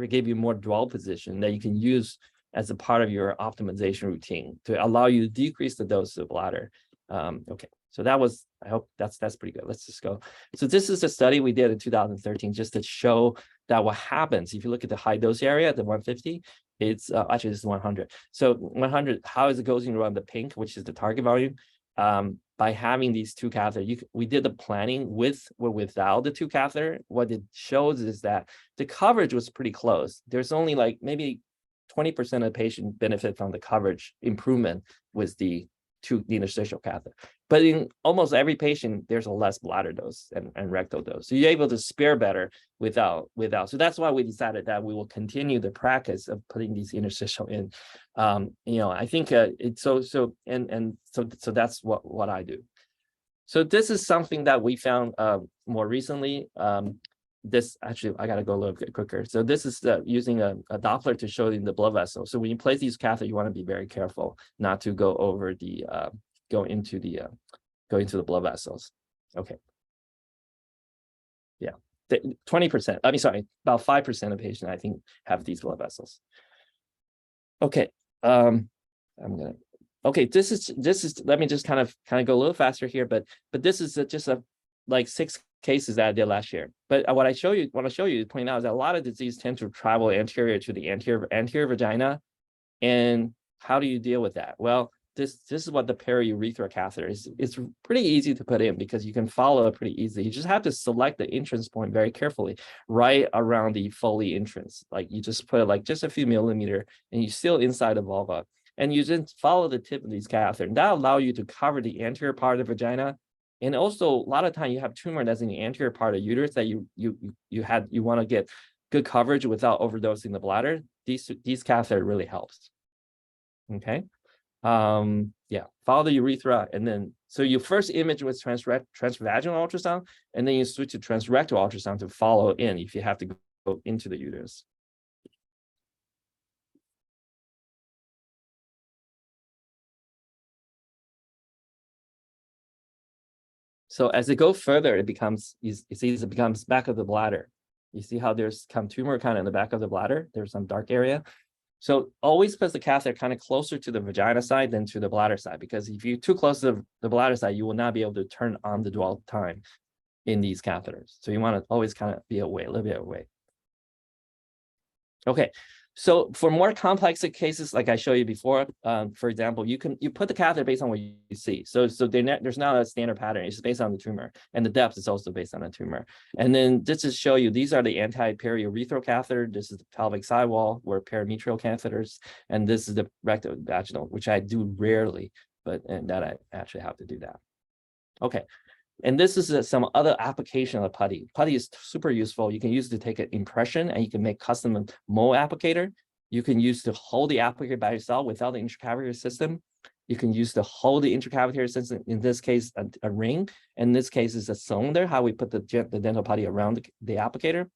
give you more dwell position that you can use as a part of your optimization routine to allow you to decrease the dose of bladder. Okay. So I hope that's pretty good. Let's just go. So this is a study we did in 2013 just to show that what happens if you look at the high dose area, the 150, it's actually this is 100. So 100, how is it going around the pink, which is the target volume? By having these two catheters, we did the planning with or without the two catheter. What it shows is that the coverage was pretty close. There's only like maybe 20% of the patient benefit from the coverage improvement with the interstitial catheter. But in almost every patient, there's a less bladder dose and rectal dose. So you're able to spare better without. So that's why we decided that we will continue the practice of putting these interstitial in. I think it's so that's what I do. So this is something that we found more recently. This actually, I got to go a little bit quicker. So this is using a Doppler to show you the blood vessel. So when you place these catheters, you want to be very careful not to go over the go into the blood vessels. Okay. Yeah, 20%. I mean, sorry, about 5% of patients I think have these blood vessels. Okay. Okay. This is. Let me just kind of go a little faster here, but this is just like 6 cases that I did last year. But what I want to show you to point out is that a lot of disease tend to travel anterior to the anterior vagina. And how do you deal with that? Well, this is what the periurethral catheter is. It's pretty easy to put in because you can follow it pretty easily. You just have to select the entrance point very carefully, right around the Foley entrance. Like you just put it like just a few millimeters, and you're still inside the vulva. And you just follow the tip of these catheters. And that allows you to cover the anterior part of the vagina. And also, a lot of time you have tumor that's in the anterior part of the uterus that you want to get good coverage without overdosing the bladder. These catheter really helps. Okay. Yeah. Follow the urethra, and then so your first image was transvaginal ultrasound, and then you switch to trans-rectal ultrasound to follow in if you have to go into the uterus. So as it goes further, it becomes back of the bladder. You see how there's tumor kind of in the back of the bladder. There's some dark area. So always place the catheter kind of closer to the vagina side than to the bladder side, because if you're too close to the bladder side, you will not be able to turn on the dwell time in these catheters. So you want to always kind of be away, a little bit away. Okay. So for more complex cases, like I showed you before, for example, you put the catheter based on what you see. So there's not a standard pattern. It's based on the tumor, and the depth is also based on the tumor. And then just to show you, these are the anti-periurethral catheter. This is the pelvic sidewall, where perimetrial catheters, and this is the rectal vaginal, which I do rarely, and that I actually have to do that. Okay. And this is some other application of the putty. Putty is super useful. You can use it to take an impression, and you can make custom mole applicator. You can use to hold the applicator by yourself without the intracavitary system. You can use to hold the intracavitary system, in this case, a ring. In this case, is a cylinder, how we put the dental putty around the applicator.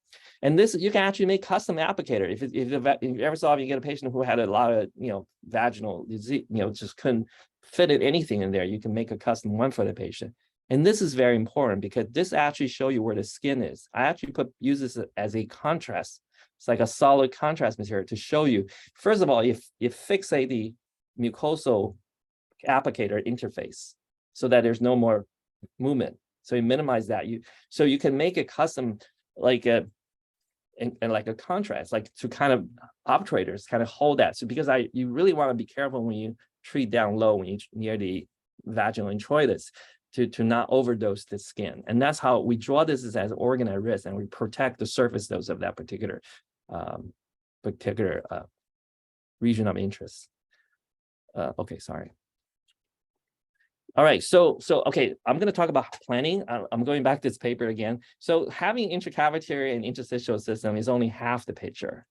And this, you can actually make custom applicator. If you ever saw, if you get a patient who had a lot of, vaginal disease, just couldn't fit anything in there, you can make a custom one for the patient. And this is very important because this actually shows you where the skin is. I actually use this as a contrast. It's like a solid contrast material to show you. First of all, if you fixate the mucosal applicator interface so that there's no more movement. So you minimize that. So you can make a custom like a contrast, like to kind of obturators kind of hold that. So because you really want to be careful when you treat down low when you near the vaginal introitus, to not overdose the skin. And that's how we draw this as organ at risk, and we protect the surface dose of that particular region of interest. Okay, sorry. All right, so okay, I'm going to talk about planning. I'm going back to this paper again. So having intracavitary and interstitial system is only half the picture.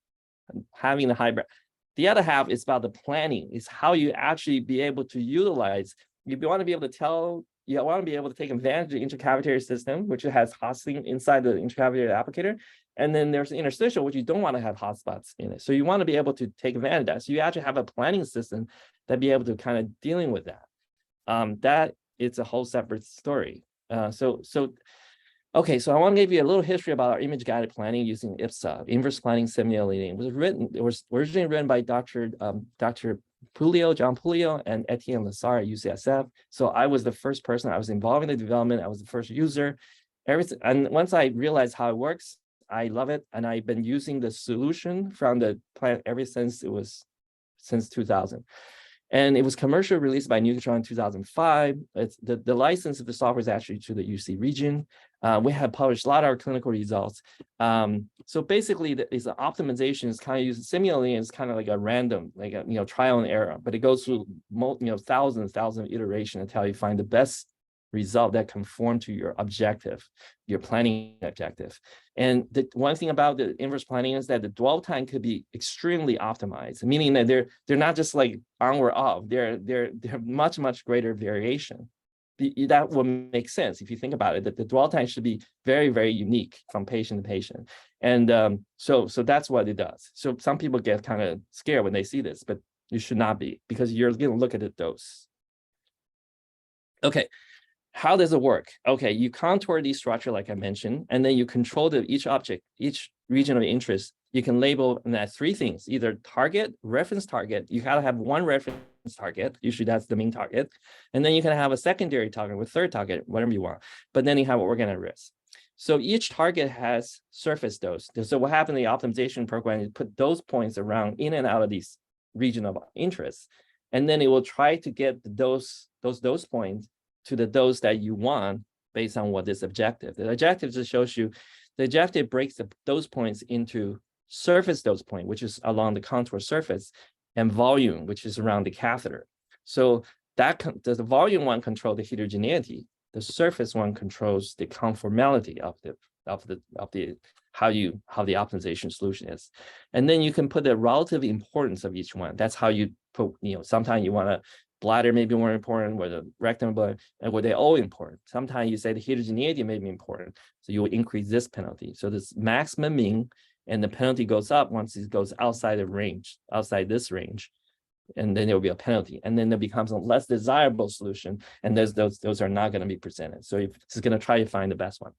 Having the hybrid. The other half is about the planning, is how you actually be able to utilize. You want to be able to tell you want to be able to take advantage of the intracavitary system, which has hotspots inside the intracavitary applicator. And then there's the interstitial, which you don't want to have hotspots in it. So you want to be able to take advantage of that. So you actually have a planning system that be able to kind of dealing with that. That it's a whole separate story. Okay, so I want to give you a little history about our image-guided planning using IPSA, Inverse Planning Simulated Annealing. It was originally written by Dr. John Pulio, and Etienne Lessard at UCSF. So I was the first person. I was involved in the development. I was the first user. And once I realized how it works, I love it. And I've been using the solution from the plan ever since since 2000. And it was commercially released by Neutron in 2005. It's the license of the software is actually to the UC region. We have published a lot of our clinical results. So basically, it's an optimization is kind of using simulating is kind of like a random, like a trial and error, but it goes through thousands of iterations until you find the best result that conform to your objective, your planning objective. And the one thing about the inverse planning is that the dwell time could be extremely optimized, meaning that they're not just like on or off, they're much greater variation. That will make sense if you think about it, that the dwell time should be very unique from patient to patient. And so that's what it does. So some people get kind of scared when they see this, but you should not be, because you're going to look at the dose. Okay. How does it work? Okay, you contour the structure like I mentioned, and then you control each object, each region of interest. You can label that three things: either target, reference target. You gotta have one reference target. Usually that's the main target. And then you can have a secondary target with third target, whatever you want. But then you have organ at risk. So each target has surface dose. So what happened in the optimization program is put those points around in and out of these region of interest. And then it will try to get those dose points to the dose that you want based on what this objective. The objective just shows you, the objective breaks those points into surface dose point, which is along the contour surface, and volume, which is around the catheter. So that the volume one controls the heterogeneity, the surface one controls the conformality of the how the optimization solution is. And then you can put the relative importance of each one. That's how you put, sometimes you want to bladder may be more important, where the rectum bladder, and were they all important? Sometimes you say the heterogeneity may be important, so you will increase this penalty. So this maximum mean, and the penalty goes up once it goes outside the range, outside this range, and then there will be a penalty, and then there becomes a less desirable solution, and those are not going to be presented. So it's going to try to find the best one.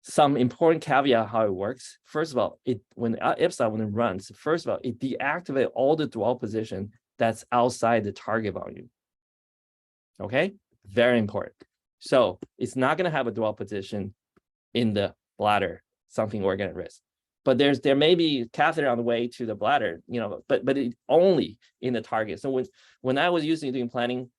Some important caveat how it works. First of all, when IPSA when it runs, first of all, it deactivates all the dwell position that's outside the target volume. Okay, very important. So it's not going to have a dwell position in the bladder, something organ at risk. But there may be catheter on the way to the bladder, but it only in the target. So when I was doing planning,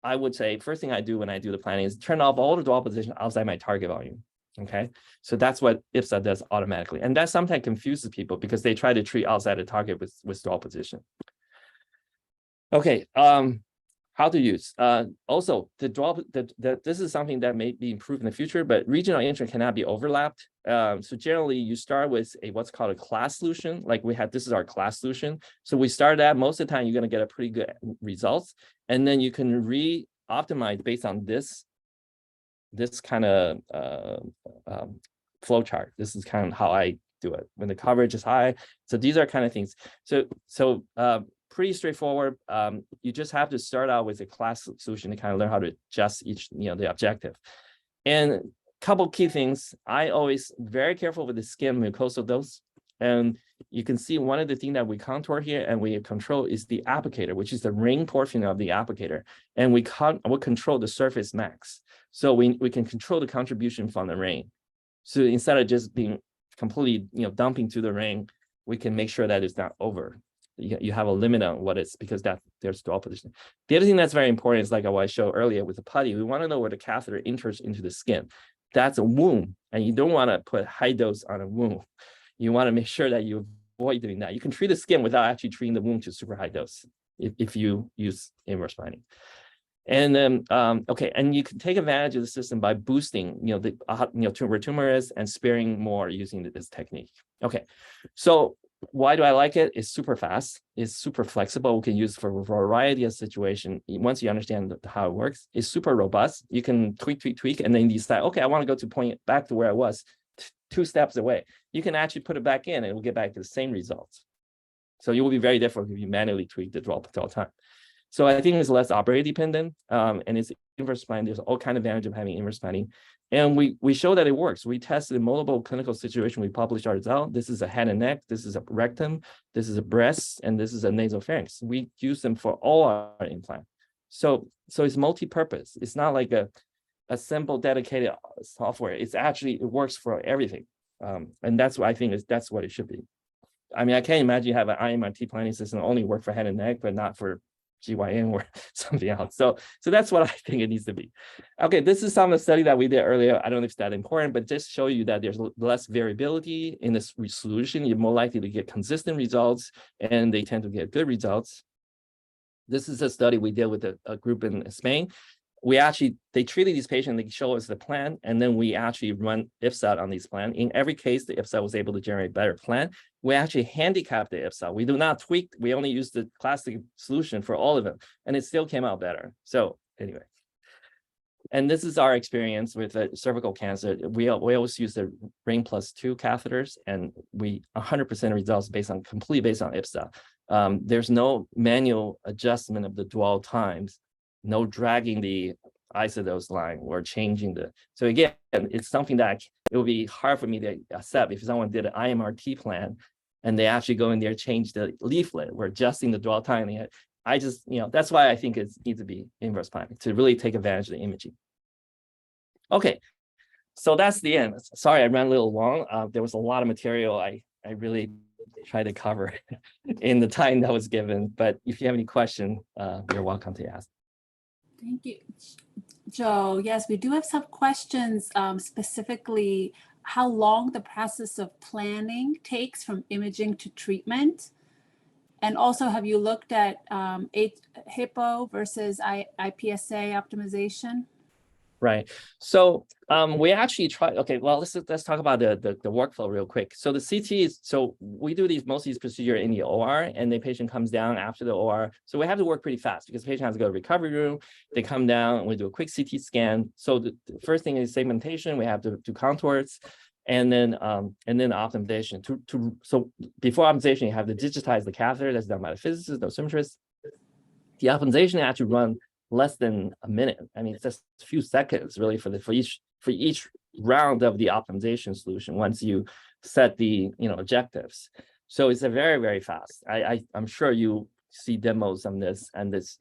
I would say first thing I do when I do the planning is turn off all the dwell position outside my target volume. Okay, so that's what IPSA does automatically, and that sometimes confuses people because they try to treat outside the target with dwell position. Okay, how to use. Also, this is something that may be improved in the future, but regional interest cannot be overlapped. So generally, you start with what's called a class solution. Like this is our class solution. So we start that. Most of the time, you're going to get a pretty good results, and then you can re-optimize based on this kind of flow chart. This is kind of how I do it when the coverage is high. So these are kind of things. So pretty straightforward. You just have to start out with a class solution to kind of learn how to adjust each, the objective. And a couple key things. I always very careful with the skin mucosal dose. And you can see one of the things that we contour here and we control is the applicator, which is the ring portion of the applicator. And we control the surface max. So we can control the contribution from the ring. So instead of just being completely, dumping to the ring, we can make sure that it's not over. You have a limit on what it's, because there's dwell position. The other thing that's very important is like what I showed earlier with the putty. We want to know where the catheter enters into the skin. That's a wound, and you don't want to put high dose on a wound. You want to make sure that you avoid doing that. You can treat the skin without actually treating the wound to super high dose if you use inverse planning. And then, okay, and you can take advantage of the system by boosting, where tumor is and sparing more using this technique. Okay, so why do I like it? It's super fast. It's super flexible. We can use for a variety of situations. Once you understand how it works, it's super robust. You can tweak, and then you decide, okay, I want to go to point back to where I was 2 steps away. You can actually put it back in and it will get back to the same results. So it will be very different if you manually tweak the draw all the time. So I think it's less operator dependent, and it's inverse planning. There's all kind of advantage of having inverse planning. And we show that it works. We tested in multiple clinical situations. We published our result. This is a head and neck. This is a rectum. This is a breast. And this is a nasopharynx. We use them for all our implant. So it's multi-purpose. It's not like a simple dedicated software. It's actually, it works for everything. And that's what I think that's what it should be. I mean, I can't imagine you have an IMRT planning system that only work for head and neck, but not for GYN or something else. So that's what I think it needs to be. Okay, this is some of the study that we did earlier. I don't know if it's that important, but just show you that there's less variability in this solution. You're more likely to get consistent results, and they tend to get good results. This is a study we did with a group in Spain. They treated these patients, they show us the plan, and then we actually run IPSA on these plan. In every case, the IPSA was able to generate better plan. We actually handicap the IPSA. We do not tweak, we only use the classic solution for all of them, and it still came out better. So anyway, and this is our experience with cervical cancer. We always use the ring plus 2 catheters, and we 100% results completely based on IPSA. There's no manual adjustment of the dwell times, no dragging the isodose line or changing so again, it's something that it would be hard for me to accept if someone did an IMRT plan and they actually go in there, change the leaflet, we're adjusting the dwell time. I just, that's why I think it needs to be inverse planning to really take advantage of the imaging. Okay, so that's the end. Sorry, I ran a little long. There was a lot of material I really tried to cover in the time that was given, but if you have any question, you're welcome to ask. Thank you, Joe. Yes, we do have some questions, specifically how long the process of planning takes from imaging to treatment. And also, have you looked at HIPPO versus IPSA optimization? Right. So we actually try. Okay, well, let's talk about the workflow real quick. So the CT is, so we do most of these procedures in the OR, and the patient comes down after the OR. So we have to work pretty fast because the patient has to go to the recovery room. They come down and we do a quick CT scan. So the first thing is segmentation. We have to do contours, and then optimization. So before optimization, you have to digitize the catheter. That's done by the physicist, the dosimetrist. The optimization actually run less than a minute. I mean, it's just a few seconds really for each round of the optimization solution once you set the objectives. So it's a very, very fast. I'm sure you see demos on this, and it's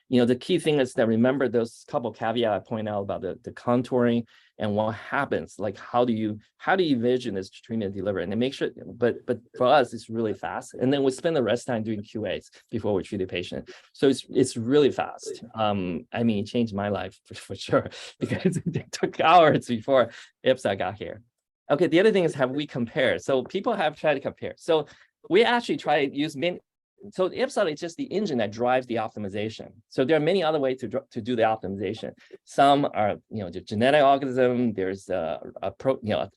the key thing is that remember those couple caveats I point out about the contouring and what happens, like how do you envision this treatment delivery, and make sure, but for us it's really fast, and then we spend the rest of the time doing QAs before we treat the patient. So it's really fast. I mean, it changed my life for sure because it took hours before IPSA got here. Okay, the other thing is, have we compared? So people have tried to compare. So we actually try to use so IPSA is just the engine that drives the optimization. So there are many other ways to do the optimization. Some are, the genetic algorithm. There's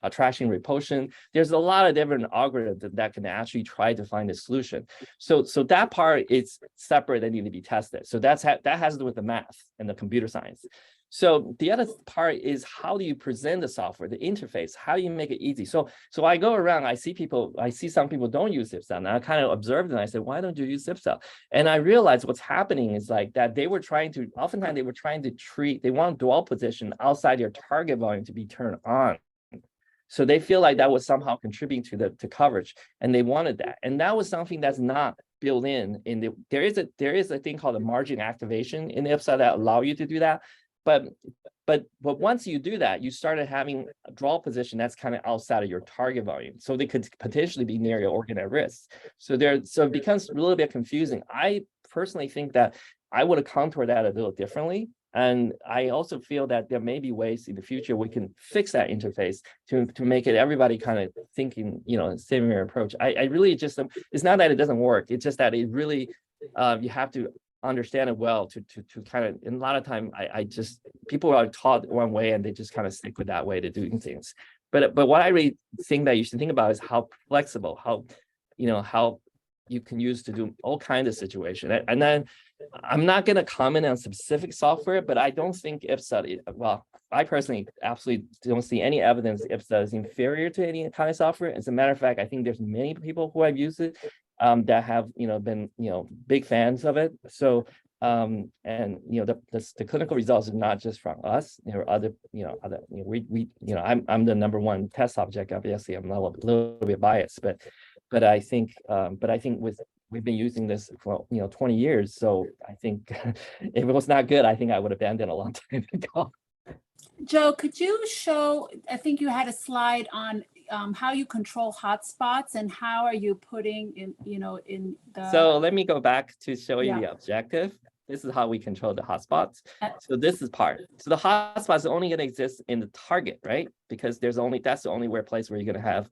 attraction repulsion. There's a lot of different algorithms that can actually try to find a solution. So that part is separate and need to be tested. So that has to do with the math and the computer science. So the other part is, how do you present the software, the interface? How do you make it easy? So I go around, I see some people don't use IPSA, and I kind of observed and I said, why don't you use IPSA? And I realized what's happening is like that they want dwell position outside their target volume to be turned on. So they feel like that was somehow contributing to coverage, and they wanted that. And that was something that's not built in there is a thing called a margin activation in IPSA that allow you to do that. But once you do that, you started having a draw position that's kind of outside of your target volume. So they could potentially be near your organ at risk. So it becomes a little bit confusing. I personally think that I would have contoured that a little differently. And I also feel that there may be ways in the future we can fix that interface to make it everybody kind of thinking, similar approach. I really just, it's not that it doesn't work. It's just that it really, you have to understand it well to kind of, and a lot of time people are taught one way and they just kind of stick with that way to doing things. But what I really think that you should think about is how flexible, how you can use to do all kinds of situations. And then I'm not going to comment on specific software, but I don't think IPSA, well, I personally absolutely don't see any evidence IPSA is inferior to any kind of software. As a matter of fact, I think there's many people who have used it that have, been, big fans of it. So, and, the clinical results are not just from us. There are other, I'm the number one test subject. Obviously, I'm a little bit biased, but I think we've been using this for 20 years. So I think if it was not good, I think I would abandon a long time ago. Joe, could you show, I think you had a slide on how you control hotspots and how are you putting in, in the. So let me go back to show you the objective. This is how we control the hotspots. So this is part. So the hotspots are only going to exist in the target, right? Because that's the only place where you're going to have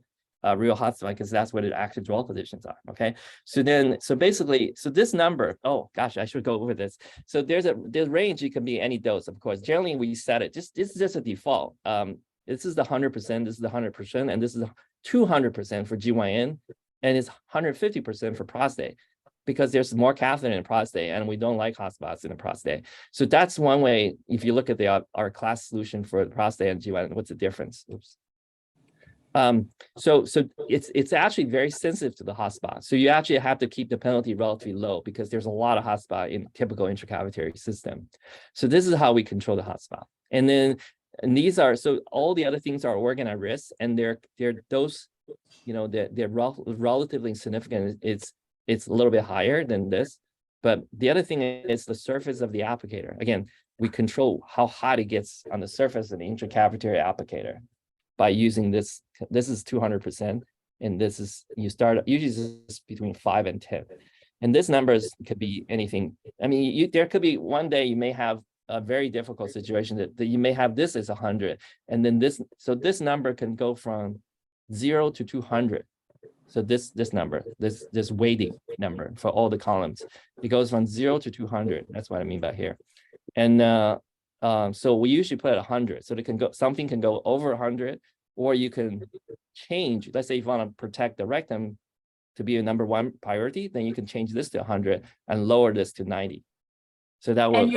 a real hotspot, because that's where the actual draw positions are. Okay. So this number, oh gosh, I should go over this. So there's range, it can be any dose, of course. Generally we set it, this is just a default. This is the 100%, this is the 100%, and this is 200% for GYN, and it's 150% for prostate, because there's more catheter in prostate and we don't like hotspots in the prostate. So that's one way. If you look at our class solution for the prostate and GYN, what's the difference? Oops. So it's actually very sensitive to the hotspot. So you actually have to keep the penalty relatively low because there's a lot of hotspot in typical intracavitary system. So this is how we control the hotspot. And these are, so all the other things are organ at risk, and they're those, they're relatively significant. It's a little bit higher than this, but the other thing is the surface of the applicator. Again, we control how hot it gets on the surface of the intracavitary applicator by using this. This is 200%, and this is, usually this is between 5 and 10. And this numbers could be anything. I mean, there could be one day you may have a very difficult situation that you may have this as 100, and then this number can go from 0 to 200. So this number, this weighting number for all the columns, it goes from 0 to 200. That's what I mean by here. And so we usually put it 100. So something can go over 100, or you can change. Let's say if you want to protect the rectum to be a number one priority, then you can change this to 100 and lower this to 90. So that will.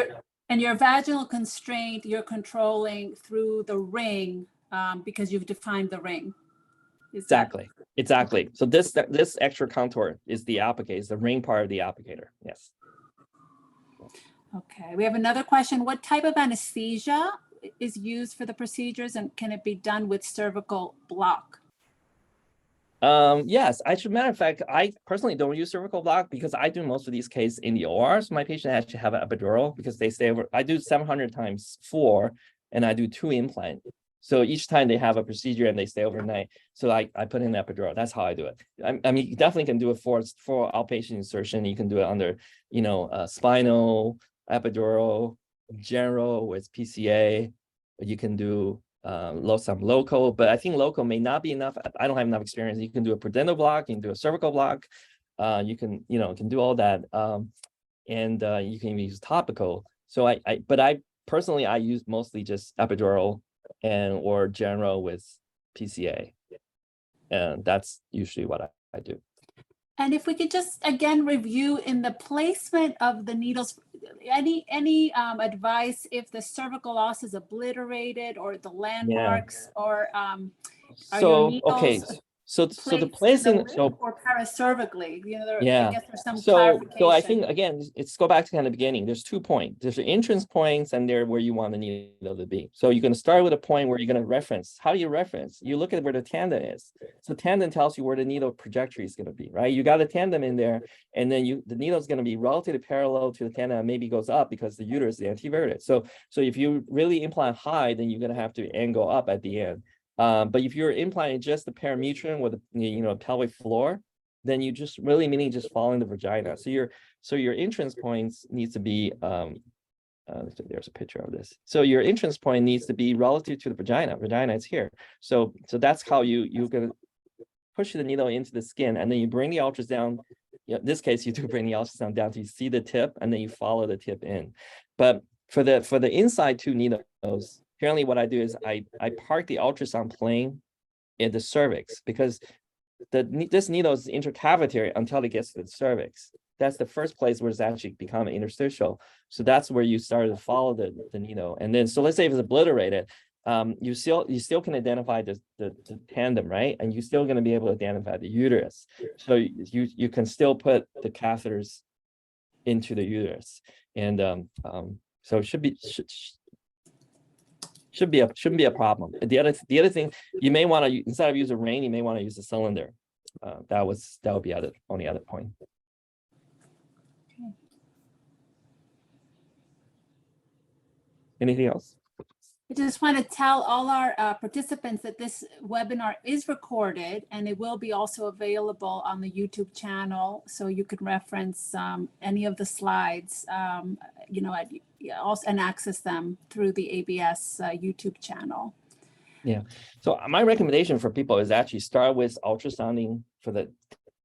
And your vaginal constraint, you're controlling through the ring because you've defined the ring. Exactly. So this extra contour is the applicator, is the ring part of the applicator. Yes. Okay, we have another question. What type of anesthesia is used for the procedures, and can it be done with cervical block? Yes, matter of fact, I personally don't use cervical block because I do most of these cases in the OR. So my patient actually have an epidural because they stay over. I do 700 times 4, and I do 2 implants. So each time they have a procedure and they stay overnight. So I put in an epidural. That's how I do it. I mean, you definitely can do it for outpatient insertion. You can do it under, spinal, epidural, general with PCA. You can do some local, but I think local may not be enough. I don't have enough experience. You can do a pudendal block. You can do a cervical block. You can do all that. And you can even use topical. So but I personally use mostly just epidural or general with PCA, and that's usually what I do. And if we could just again review in the placement of the needles, any advice if the cervical os is obliterated or the landmarks, or So the placing, or paracervically, I guess there's some clarification. So I think again, let's go back to kind of the beginning. There's 2 points. There's the entrance points, and there where you want the needle to be. So you're going to start with a point where you're going to reference. How do you reference? You look at where the tandem is. So tandem tells you where the needle trajectory is going to be, right? You got a tandem in there, and then the needle is going to be relatively parallel to the tandem, and maybe goes up because the uterus is antiverted. So if you really implant high, then you're going to have to angle up at the end. But if you're implanting just the parametrium with the pelvic floor, then you just really meaning just following the vagina. So your entrance points needs to be there's a picture of this. So your entrance point needs to be relative to the vagina. Vagina is here. So that's how you're gonna push the needle into the skin, and then you bring the ultrasound. In this case, you do bring the ultrasound down to you see the tip, and then you follow the tip in. But for the inside 2 needles, apparently what I do is I park the ultrasound plane in the cervix, because this needle is intercavitary until it gets to the cervix. That's the first place where it's actually become interstitial. So that's where you start to follow the needle. And then, so let's say if it's obliterated, you still can identify the tandem, right? And you're still going to be able to identify the uterus. So you can still put the catheters into the uterus, and so it shouldn't be a problem. The other thing, you may want to, instead of use a ring, you may want to use a cylinder. That would be only other point. Anything else? I just want to tell all our participants that this webinar is recorded and it will be also available on the YouTube channel. So you can reference any of the slides, and access them through the ABS YouTube channel. Yeah. So my recommendation for people is actually start with ultrasounding for the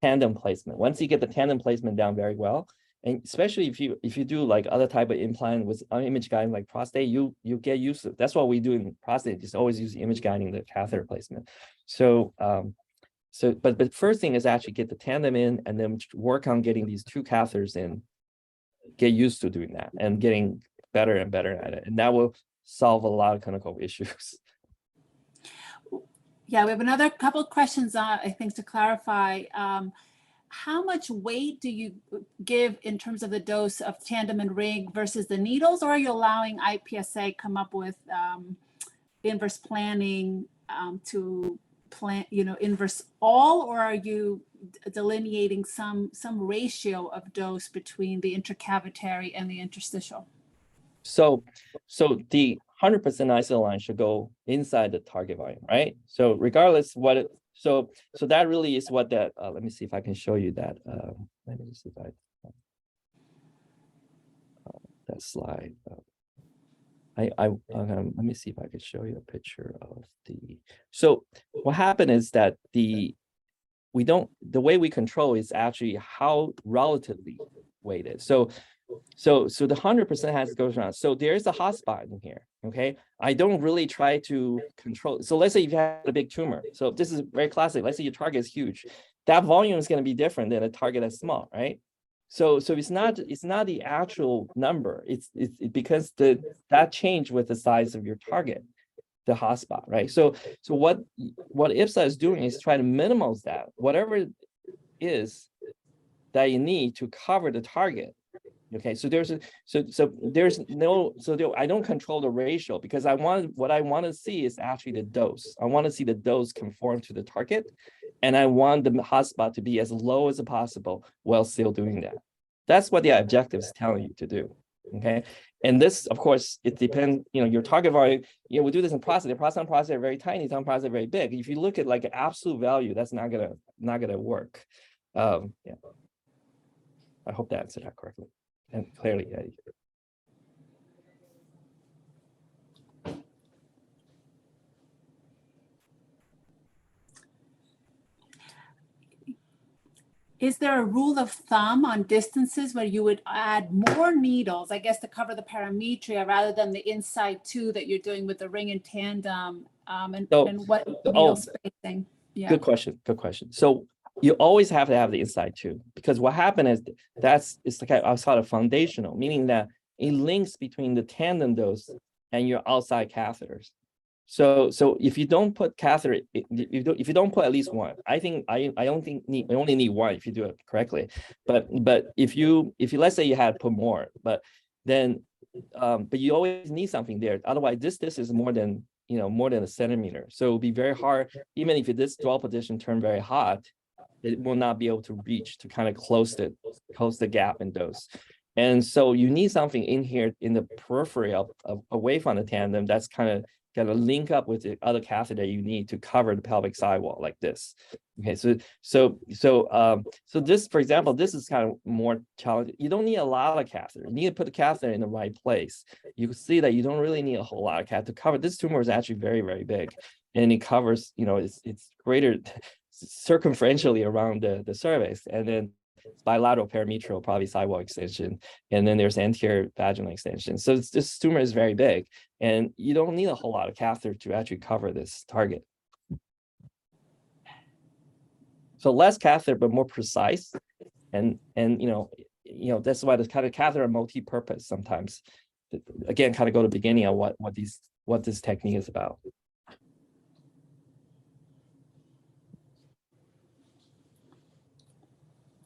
tandem placement. Once you get the tandem placement down very well, and especially if you do like other type of implant with image guiding like prostate, you get used to it. That's what we do in prostate, just always use the image guiding the catheter placement. So but the first thing is actually get the tandem in and then work on getting these two catheters in, get used to doing that and getting better and better at it. And that will solve a lot of clinical issues. Yeah, we have another couple of questions, I think, to clarify. How much weight do you give in terms of the dose of tandem and ring versus the needles, or are you allowing IPSA come up with inverse planning to plan, inverse all, or are you delineating some ratio of dose between the intracavitary and the interstitial? So the 100% ISO line should go inside the target volume, right? So regardless what it, so that really is what that, let me see if I can show you that. Let me just see if that slide. Let me see if I can show you a picture of the, so what happened is that the way we control is actually how relatively weighted. So the 100% has to go around. So there's a hotspot in here, okay? I don't really try to control. So let's say you've had a big tumor. So this is very classic. Let's say your target is huge. That volume is going to be different than a target that's small, right? So it's not the actual number. It's because that changed with the size of your target, the hotspot, right? So what IPSA is doing is try to minimize that, whatever it is that you need to cover the target. Okay, so I don't control the ratio because what I want to see is actually the dose. I want to see the dose conform to the target, and I want the hotspot to be as low as possible while still doing that. That's what the objective is telling you to do. Okay, and this, of course, it depends. Your target volume. We do this in prostate. Some prostate are very tiny, some prostate are very big. If you look at like an absolute value, that's not gonna work. Yeah, I hope that answered that correctly. And clearly, yeah. Is there a rule of thumb on distances where you would add more needles, I guess, to cover the parametria rather than the inside two that you're doing with the ring and tandem, and what needle spacing? Yeah. Good question. So you always have to have the inside two, because what happened is it's like I was called a foundational, meaning that it links between the tandem dose and your outside catheters. So if you don't put catheter, if you don't put at least one, I only need one if you do it correctly. But if you let's say you had put more, but you always need something there. Otherwise, this is more than a centimeter. So it would be very hard, even if this dwell position turned very hot, it will not be able to reach to kind of close the gap in dose. And so you need something in here in the periphery of away from the tandem that's kind of going to link up with the other catheter you need to cover the pelvic sidewall like this. Okay, so this, for example, this is kind of more challenging. You don't need a lot of catheter. You need to put the catheter in the right place. You can see that you don't really need a whole lot of catheter to cover. This tumor is actually very, very big, and it covers, it's greater circumferentially around the cervix, and then bilateral parametrial, probably sidewall extension, and then there's anterior vaginal extension. So this tumor is very big, and you don't need a whole lot of catheter to actually cover this target. So less catheter, but more precise. And that's why the kind of catheter are multi-purpose sometimes. Again, kind of go to the beginning of what this technique is about.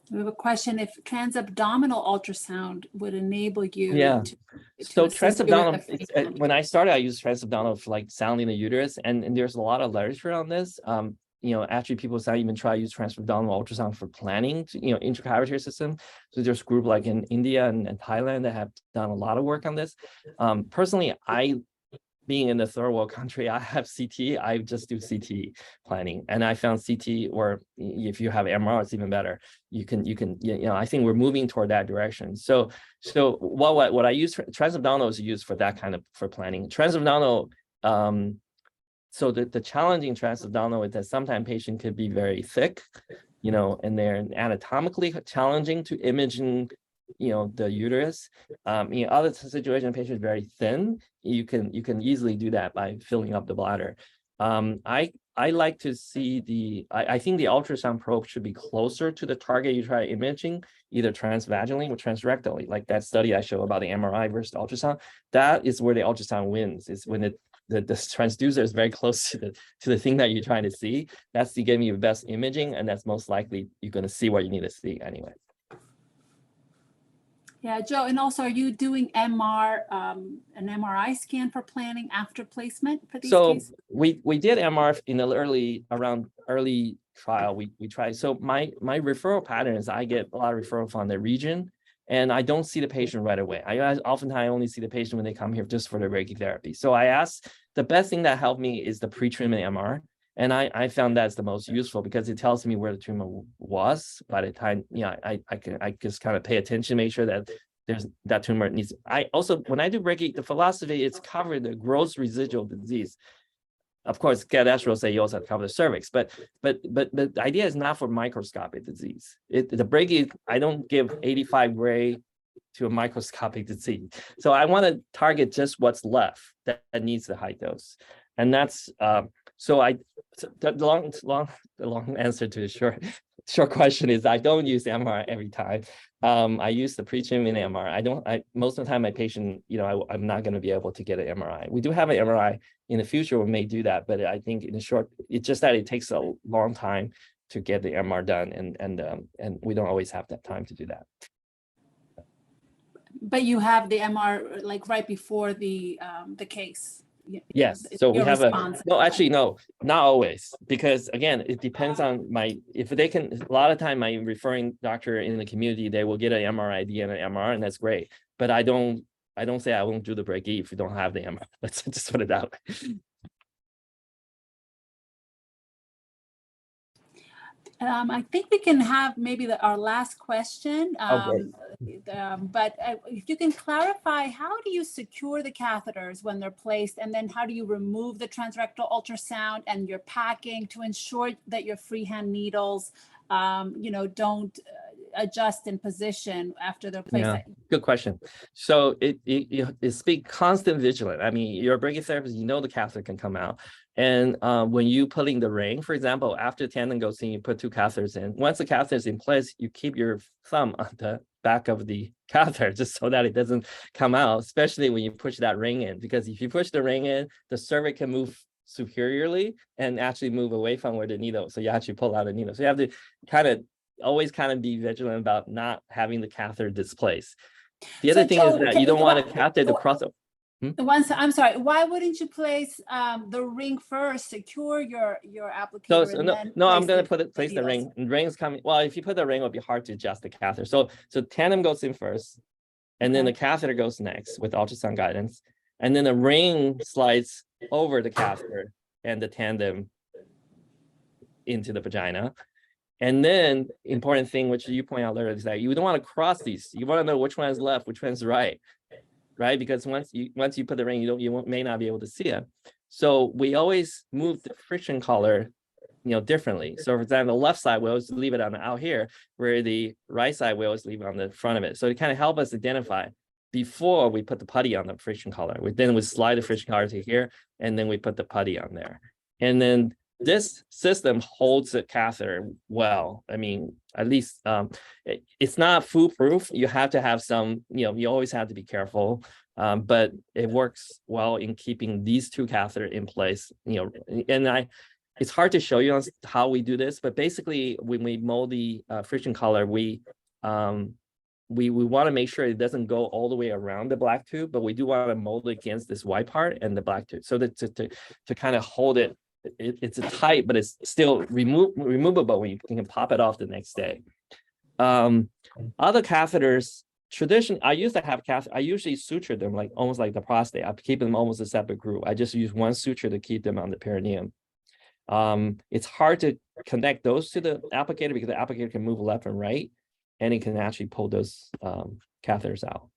We have a question if transabdominal ultrasound would enable you Yeah. to So assist you with the transabdominal, freehand. when I started, I used transabdominal for like sounding the uterus, and there's a lot of literature on this. Actually people even try to use transabdominal ultrasound for planning, intracavitary system. So there's a group like in India and Thailand that have done a lot of work on this. Personally, being in the third world country, I have CT. I just do CT planning, and I found CT, or if you have MR, it's even better. You can. I think we're moving toward that direction. So what I use, transabdominal is used for that kind of for planning. Transabdominal. So the challenging transabdominal is that sometimes patient could be very thick, and they're anatomically challenging to imaging, the uterus. Other situation, patient is very thin. You can easily do that by filling up the bladder. I like to see I think the ultrasound probe should be closer to the target you try imaging, either transvaginally or transrectally. Like that study I show about the MRI versus ultrasound. That is where the ultrasound wins. Is when the transducer is very close to the thing that you're trying to see. That's to give you the best imaging, and that's most likely you're going to see what you need to see anyway. Yeah, Joe, and also, are you doing an MRI scan for planning after placement for these cases? We did MR in the early trial. We tried. So my referral pattern is I get a lot of referral from the region, and I don't see the patient right away. Oftentimes I only see the patient when they come here just for the brachytherapy. So I asked, the best thing that helped me is the pre-treatment MR. And I found that's the most useful because it tells me where the tumor was by the time, I just kind of pay attention, make sure that that tumor needs. I also, when I do brachy, the philosophy is cover the gross residual disease. Of course, catheters say you also have to cover the cervix, but the idea is not for microscopic disease. The brachy, I don't give 85 gray to a microscopic disease. So I want to target just what's left that needs the high dose. And that's the long answer to the short question is I don't use MR every time. I use the pre-treatment MR. Most of the time my patient, I'm not going to be able to get an MRI. We do have an MRI in the future. We may do that, but I think in the short, it's just that it takes a long time to get the MR done, and we don't always have that time to do that. But you have the MR like right before the case. Yes, so we have no, not always, because again, it depends on if they can, a lot of time my referring doctor in the community, they will get an MRID and an MR, and that's great. But I don't say I won't do the brachy if you don't have the MR. Let's just put it out. I think we can have maybe our last question. But if you can clarify, how do you secure the catheters when they're placed? And then how do you remove the transrectal ultrasound and your packing to ensure that your freehand needles, don't adjust in position after they're placed? Yeah, good question. So it speaks constant vigilant. I mean, you're a brachytherapist, the catheter can come out. And when you putting the ring, for example, after tandem goes in, you put 2 catheters in. Once the catheter is in place, you keep your thumb on the back of the catheter just so that it doesn't come out, especially when you push that ring in. Because if you push the ring in, the cervix can move superiorly and actually move away from where the needle. So you actually pull out the needle. So you have to always be vigilant about not having the catheter displaced. The other thing is that you don't want a catheter to cross up. I'm sorry, why wouldn't you place the ring first, secure your applicator? I'm going to place the ring. And ring's coming. Well, if you put the ring, it'll be hard to adjust the catheter. So tandem goes in first, and then the catheter goes next with ultrasound guidance, and then the ring slides over the catheter and the tandem into the vagina. And then important thing, which you point out later, is that you don't want to cross these. You want to know which one is left, which one is right? Because once you put the ring, you may not be able to see it. So we always move the friction collar, differently. So for example, the left side we always leave it out here, where the right side we always leave it on the front of it. So to kind of help us identify before we put the putty on the friction collar. Then we slide the friction collar to here, and then we put the putty on there. And then this system holds the catheter well. I mean, at least it's not foolproof. You have to have some, you always have to be careful. But it works well in keeping these two catheters in place, and it's hard to show you on how we do this, but basically when we mold the friction collar, we want to make sure it doesn't go all the way around the black tube, but we do want to mold it against this white part and the black tube, so that to kind of hold it. It's tight, but it's still removable when you can pop it off the next day. Other catheters, traditionally, I used to have catheters. I usually suture them almost like the prostate. I keep them almost a separate group. I just use one suture to keep them on the perineum. It's hard to connect those to the applicator because the applicator can move left and right, and it can actually pull those catheters out.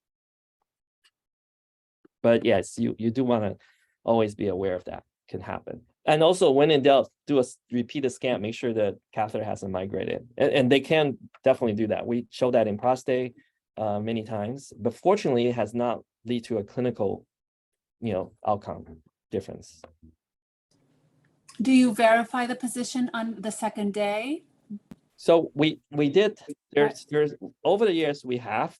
But yes, you do want to always be aware of that can happen. And also when in doubt, do a repeated scan, make sure the catheter hasn't migrated. And they can definitely do that. We show that in prostate many times, but fortunately it has not lead to a clinical, outcome difference. Do you verify the position on the second day? So we did, there's over the years, we have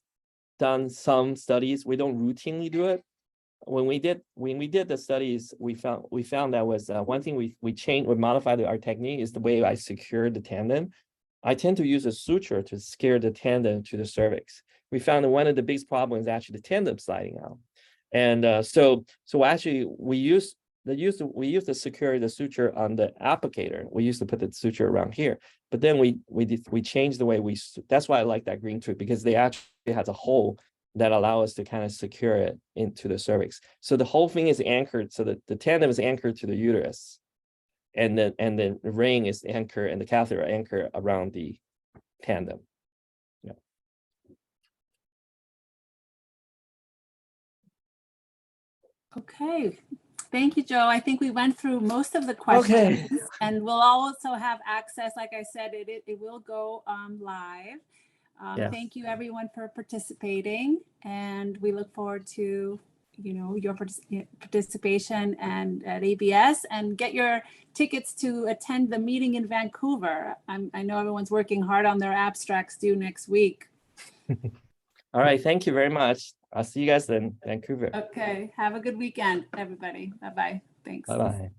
done some studies. We don't routinely do it. When we did the studies, we found that was one thing we modified our technique is the way I secure the tendon. I tend to use a suture to secure the tendon to the cervix. We found that one of the biggest problems is actually the tendon sliding out. And so actually we used to secure the suture on the applicator. We used to put the suture around here, but then we changed the way that's why I like that green tube, because they actually has a hole that allow us to kind of secure it into the cervix. So the whole thing is anchored, so that the tandem is anchored to the uterus, and then the ring is anchored and the catheter anchor around the tandem. Yeah. Okay. Thank you, Joe. I think we went through most of the questions, and we'll also have access. Like I said, it will go live. Yes. Thank you, everyone, for participating, and we look forward to your participation and at ABS, and get your tickets to attend the meeting in Vancouver. I know everyone's working hard on their abstracts due next week. All right. Thank you very much. I'll see you guys in Vancouver. Okay. Have a good weekend, everybody. Bye-bye. Thanks. Bye-bye.